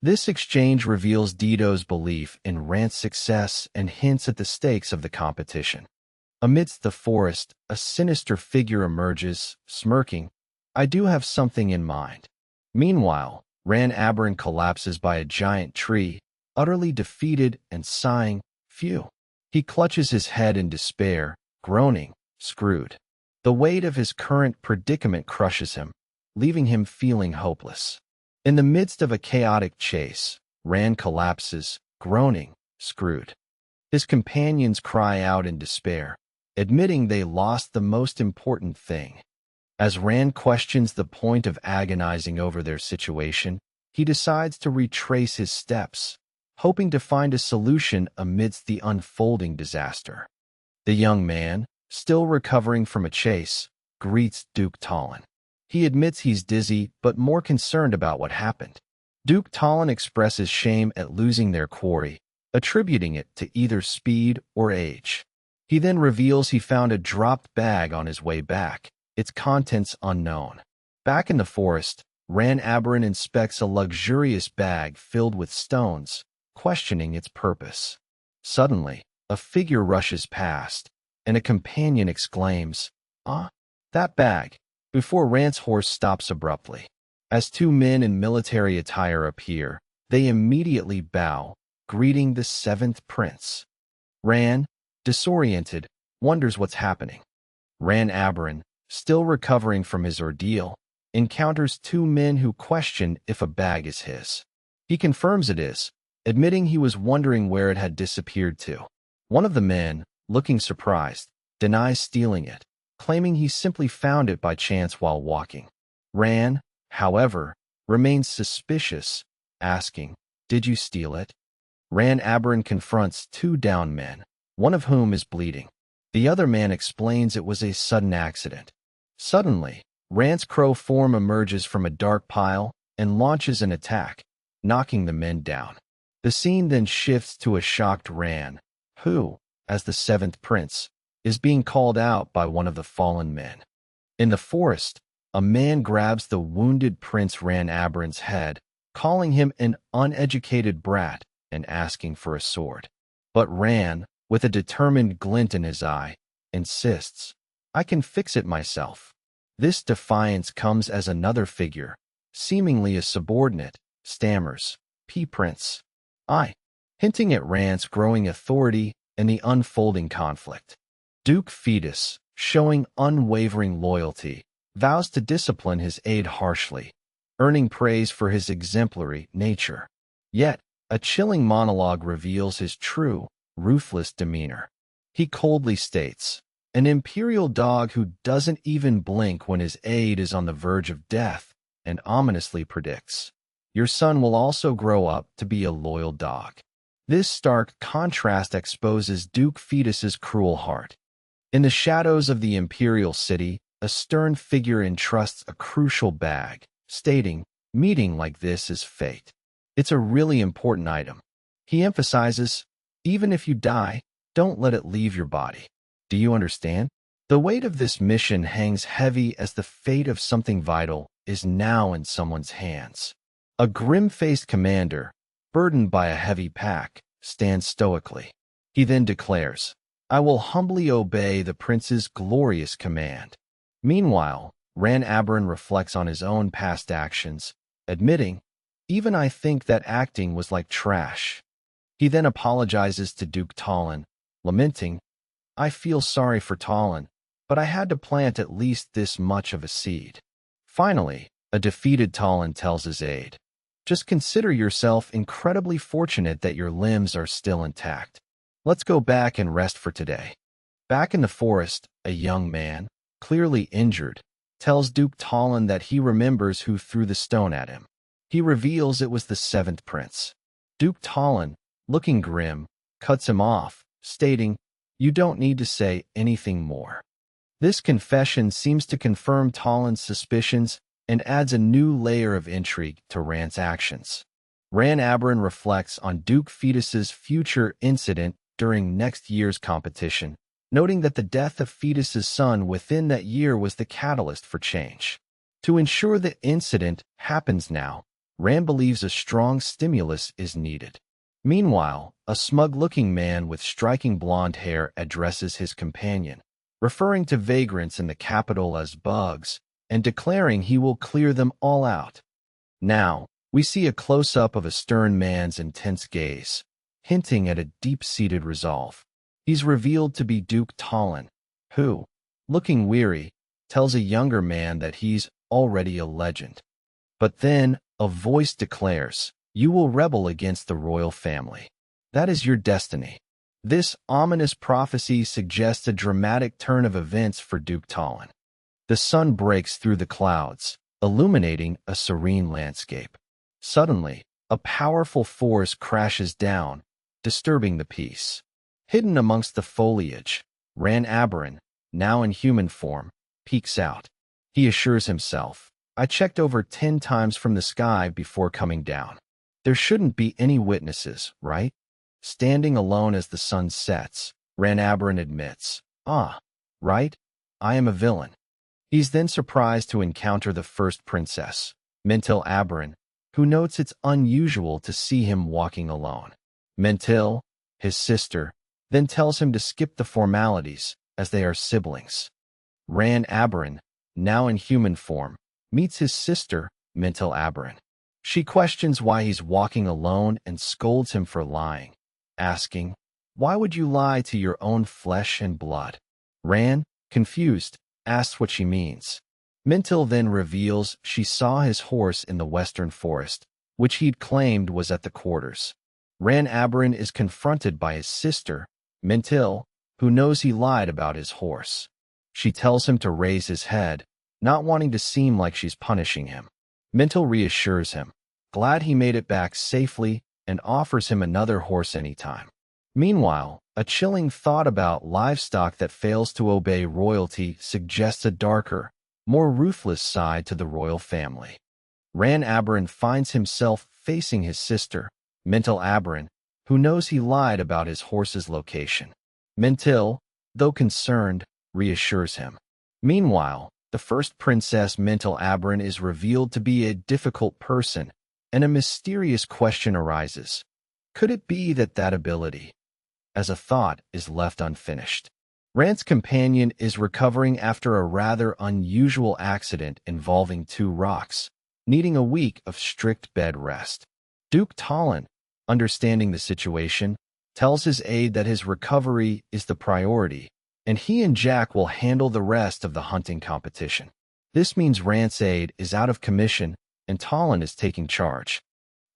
This exchange reveals Dido's belief in Ran's success and hints at the stakes of the competition. Amidst the forest, a sinister figure emerges, smirking, "I do have something in mind." Meanwhile, Ran Aberin collapses by a giant tree, utterly defeated and sighing, "Phew." He clutches his head in despair, groaning, "Screwed." The weight of his current predicament crushes him, leaving him feeling hopeless. In the midst of a chaotic chase, Ran collapses, groaning, "Screwed." His companions cry out in despair, admitting they lost the most important thing. As Ran questions the point of agonizing over their situation, he decides to retrace his steps, hoping to find a solution amidst the unfolding disaster. The young man, still recovering from a chase, greets Duke Talon. He admits he's dizzy but more concerned about what happened. Duke Talon expresses shame at losing their quarry, attributing it to either speed or age. He then reveals he found a dropped bag on his way back, its contents unknown. Back in the forest, Ran Aberin inspects a luxurious bag filled with stones, questioning its purpose. Suddenly, a figure rushes past, and a companion exclaims, "Ah, that bag," before Ran's horse stops abruptly. As two men in military attire appear, they immediately bow, greeting the seventh prince. Ran, disoriented, wonders what's happening. Ran Aberin, still recovering from his ordeal, encounters two men who question if a bag is his. He confirms it is, admitting he was wondering where it had disappeared to. One of the men, looking surprised, denies stealing it, claiming he simply found it by chance while walking. Ran, however, remains suspicious, asking, "Did you steal it?" Ran Aberin confronts two downed men, one of whom is bleeding. The other man explains it was a sudden accident. Suddenly, Ran's crow form emerges from a dark pile and launches an attack, knocking the men down. The scene then shifts to a shocked Ran, who, as the seventh prince, is being called out by one of the fallen men. In the forest, a man grabs the wounded Prince Ran Aberin's head, calling him an uneducated brat and asking for a sword. But Ran, with a determined glint in his eye, insists, "I can fix it myself." This defiance comes as another figure, seemingly a subordinate, stammers, "Prince, I," hinting at Ran's growing authority and the unfolding conflict. Duke Fetus, showing unwavering loyalty, vows to discipline his aide harshly, earning praise for his exemplary nature. Yet, a chilling monologue reveals his true, ruthless demeanor. He coldly states, "An imperial dog who doesn't even blink when his aide is on the verge of death," and ominously predicts, "Your son will also grow up to be a loyal dog." This stark contrast exposes Duke Fetus's cruel heart. In the shadows of the imperial city, a stern figure entrusts a crucial bag, stating, "Meeting like this is fate. It's a really important item." He emphasizes, "Even if you die, don't let it leave your body. Do you understand?" The weight of this mission hangs heavy as the fate of something vital is now in someone's hands. A grim-faced commander, burdened by a heavy pack, stands stoically. He then declares, "I will humbly obey the prince's glorious command." Meanwhile, Ran-Aberon reflects on his own past actions, admitting, "Even I think that acting was like trash." He then apologizes to Duke Talon, lamenting, "I feel sorry for Talon, but I had to plant at least this much of a seed." Finally, a defeated Talon tells his aide, "Just consider yourself incredibly fortunate that your limbs are still intact. Let's go back and rest for today." Back in the forest, a young man, clearly injured, tells Duke Talon that he remembers who threw the stone at him. He reveals it was the seventh prince. Duke Talon, looking grim, cuts him off, stating, "You don't need to say anything more." This confession seems to confirm Talon's suspicions and adds a new layer of intrigue to Rand's actions. Ran-Aberon reflects on Duke Fetus's future incident during next year's competition, noting that the death of Fetus's son within that year was the catalyst for change. To ensure the incident happens now, Rand believes a strong stimulus is needed. Meanwhile, a smug-looking man with striking blonde hair addresses his companion, referring to vagrants in the capital as bugs, and declaring he will clear them all out. Now, we see a close-up of a stern man's intense gaze, hinting at a deep-seated resolve. He's revealed to be Duke Talon, who, looking weary, tells a younger man that he's already a legend. But then, a voice declares, "You will rebel against the royal family. That is your destiny." This ominous prophecy suggests a dramatic turn of events for Duke Talon. The sun breaks through the clouds, illuminating a serene landscape. Suddenly, a powerful force crashes down, disturbing the peace. Hidden amongst the foliage, Ran-Aberon, now in human form, peeks out. He assures himself, "I checked over 10 times from the sky before coming down. There shouldn't be any witnesses, right?" Standing alone as the sun sets, Ran-Aberon admits, right, I am a villain." He's then surprised to encounter the first princess, Mentil-Aberon, who notes it's unusual to see him walking alone. Mentil, his sister, then tells him to skip the formalities, as they are siblings. Ran-Aberon, now in human form, meets his sister, Mentil-Aberon. She questions why he's walking alone and scolds him for lying, asking, "Why would you lie to your own flesh and blood?" Ran, confused, asks what she means. Mentil then reveals she saw his horse in the western forest, which he'd claimed was at the quarters. Ran-Aberon is confronted by his sister, Mentil, who knows he lied about his horse. She tells him to raise his head, not wanting to seem like she's punishing him. Mentil reassures him, glad he made it back safely, and offers him another horse anytime. Meanwhile, a chilling thought about livestock that fails to obey royalty suggests a darker, more ruthless side to the royal family. Ran-Aberon finds himself facing his sister, Mentil-Aberon, who knows he lied about his horse's location. Mentil, though concerned, reassures him. Meanwhile, the first princess Mentil-Aberon is revealed to be a difficult person, and a mysterious question arises. Could it be that ability, as a thought, is left unfinished? Rand's companion is recovering after a rather unusual accident involving 2 rocks, needing a week of strict bed rest. Duke Talon, understanding the situation, tells his aide that his recovery is the priority, and he and Jack will handle the rest of the hunting competition. This means Rant's aide is out of commission and Talon is taking charge.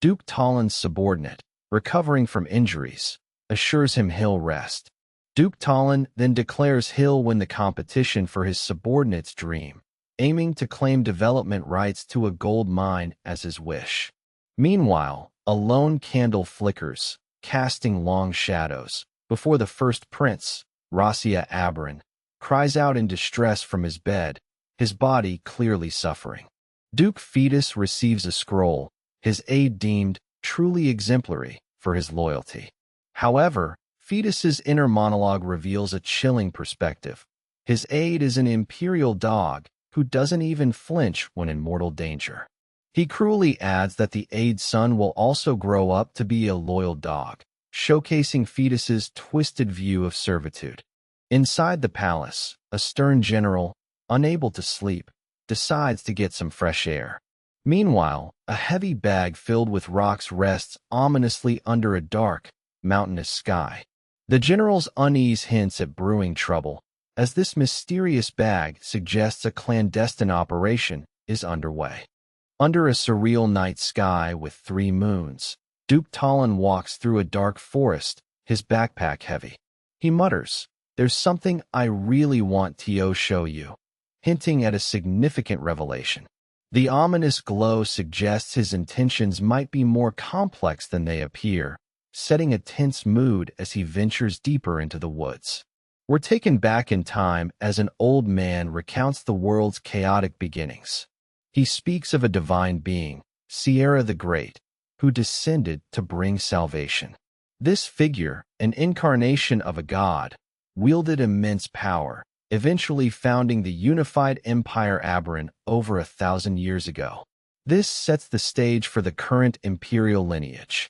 Duke Talon's subordinate, recovering from injuries, assures him he'll rest. Duke Talon then declares he'll win the competition for his subordinate's dream, aiming to claim development rights to a gold mine as his wish. Meanwhile, a lone candle flickers, casting long shadows, before the first prince, Rasia Aberon, cries out in distress from his bed, his body clearly suffering. Duke Fetus receives a scroll, his aide deemed truly exemplary for his loyalty. However, Fetus's inner monologue reveals a chilling perspective. His aide is an imperial dog who doesn't even flinch when in mortal danger. He cruelly adds that the aide's son will also grow up to be a loyal dog, showcasing Fetus's twisted view of servitude. Inside the palace, a stern general, unable to sleep, decides to get some fresh air. Meanwhile, a heavy bag filled with rocks rests ominously under a dark, mountainous sky. The general's unease hints at brewing trouble, as this mysterious bag suggests a clandestine operation is underway. Under a surreal night sky with 3 moons, Duke Talon walks through a dark forest, his backpack heavy. He mutters, "There's something I really want to show you," hinting at a significant revelation. The ominous glow suggests his intentions might be more complex than they appear, setting a tense mood as he ventures deeper into the woods. We're taken back in time as an old man recounts the world's chaotic beginnings. He speaks of a divine being, Sierra the Great, who descended to bring salvation. This figure, an incarnation of a god, wielded immense power, eventually founding the unified Empire Aberon over 1,000 years ago. This sets the stage for the current imperial lineage.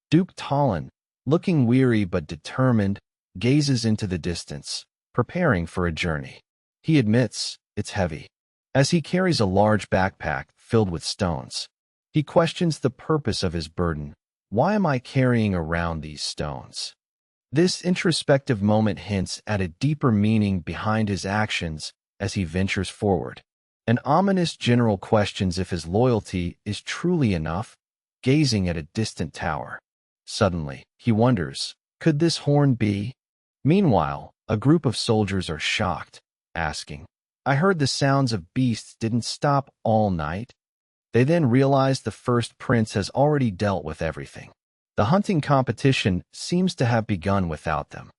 Duke Talon, looking weary but determined, gazes into the distance, preparing for a journey. He admits it's heavy. As he carries a large backpack filled with stones, he questions the purpose of his burden. Why am I carrying around these stones? This introspective moment hints at a deeper meaning behind his actions as he ventures forward. An ominous general questions if his loyalty is truly enough, gazing at a distant tower. Suddenly, he wonders, could this horn be? Meanwhile, a group of soldiers are shocked, asking, "I heard the sounds of beasts didn't stop all night?" They then realize the first prince has already dealt with everything. The hunting competition seems to have begun without them.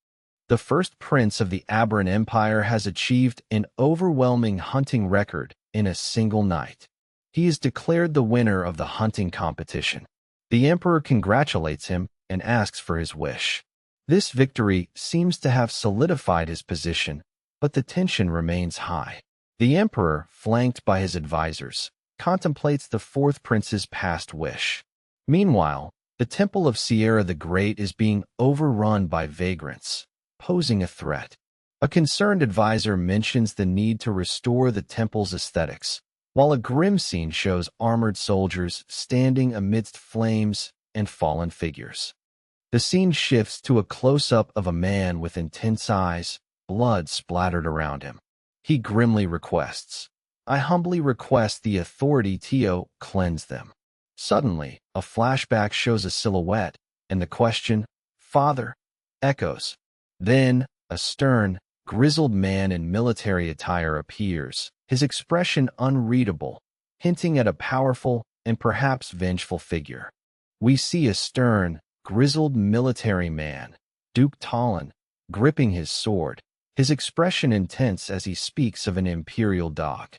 The first prince of the Aberon Empire has achieved an overwhelming hunting record in a single night. He is declared the winner of the hunting competition. The emperor congratulates him and asks for his wish. This victory seems to have solidified his position, but the tension remains high. The emperor, flanked by his advisors, contemplates the fourth prince's past wish. Meanwhile, the temple of Sierra the Great is being overrun by vagrants, posing a threat. A concerned advisor mentions the need to restore the temple's aesthetics, while a grim scene shows armored soldiers standing amidst flames and fallen figures. The scene shifts to a close-up of a man with intense eyes, blood splattered around him. He grimly requests, "I humbly request the authority to cleanse them." Suddenly, a flashback shows a silhouette, and the question, "Father?" echoes. Then, a stern, grizzled man in military attire appears, his expression unreadable, hinting at a powerful and perhaps vengeful figure. We see a stern, grizzled military man, Duke Talon, gripping his sword, his expression intense as he speaks of an imperial dog.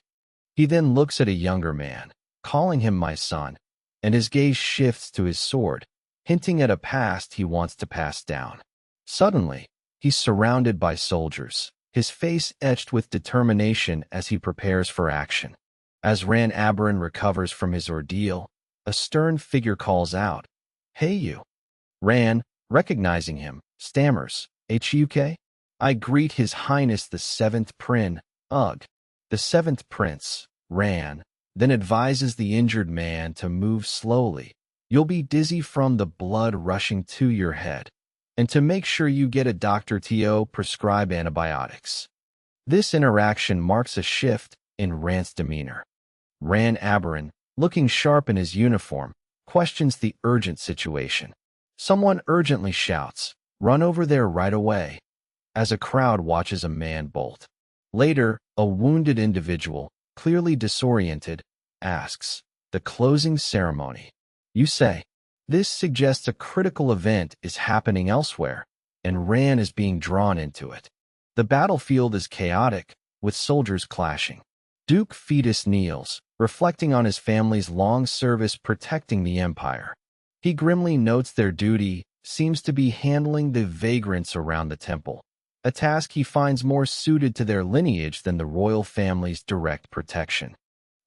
He then looks at a younger man, calling him my son, and his gaze shifts to his sword, hinting at a past he wants to pass down. Suddenly, he's surrounded by soldiers, his face etched with determination as he prepares for action. As Ran Aberon recovers from his ordeal, a stern figure calls out, "Hey you." Ran, recognizing him, stammers, "Huk? I greet His Highness the 7th Prin, ugh." The 7th Prince, Ran, then advises the injured man to move slowly. "You'll be dizzy from the blood rushing to your head." and to make sure you get a doctor to prescribe antibiotics. This interaction marks a shift in Rand's demeanor. Rand Aberin, looking sharp in his uniform, questions the urgent situation. Someone urgently shouts, "Run over there right away," as a crowd watches a man bolt. Later, a wounded individual, clearly disoriented, asks, "The closing ceremony?" You say. This suggests a critical event is happening elsewhere, and Rand is being drawn into it. The battlefield is chaotic, with soldiers clashing. Duke Fetus kneels, reflecting on his family's long service protecting the Empire. He grimly notes their duty seems to be handling the vagrants around the temple, a task he finds more suited to their lineage than the royal family's direct protection.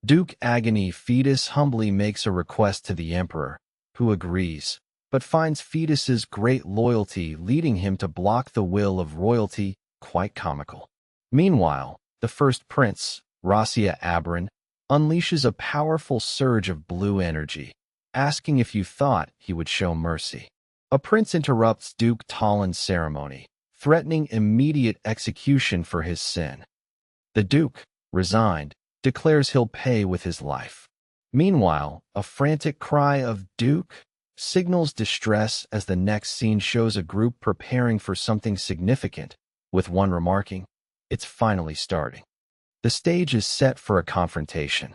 Duke Agony Fetus humbly makes a request to the Emperor, who agrees, but finds Fetus's great loyalty leading him to block the will of royalty, quite comical. Meanwhile, the first prince, Rasia Aberin, unleashes a powerful surge of blue energy, asking if you thought he would show mercy. A prince interrupts Duke Talon's ceremony, threatening immediate execution for his sin. The Duke, resigned, declares he'll pay with his life. Meanwhile, a frantic cry of "Duke" signals distress as the next scene shows a group preparing for something significant, with one remarking, "It's finally starting." The stage is set for a confrontation.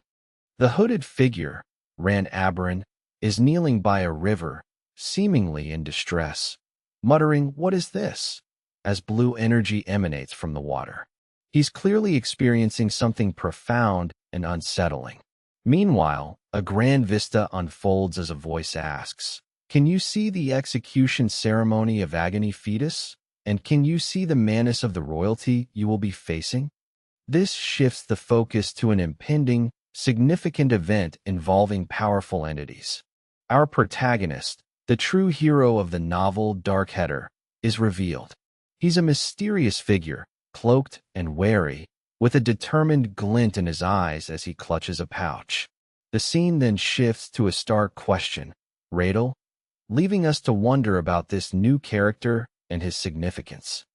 The hooded figure, Rand Aberin, is kneeling by a river, seemingly in distress, muttering, "What is this?" as blue energy emanates from the water. He's clearly experiencing something profound and unsettling. Meanwhile, a grand vista unfolds as a voice asks, "Can you see the execution ceremony of Agony Fetus? And can you see the menace of the royalty you will be facing?" This shifts the focus to an impending, significant event involving powerful entities. Our protagonist, the true hero of the novel Darkheader, is revealed. He's a mysterious figure, cloaked and wary, with a determined glint in his eyes as he clutches a pouch. The scene then shifts to a stark question, riddle, leaving us to wonder about this new character and his significance.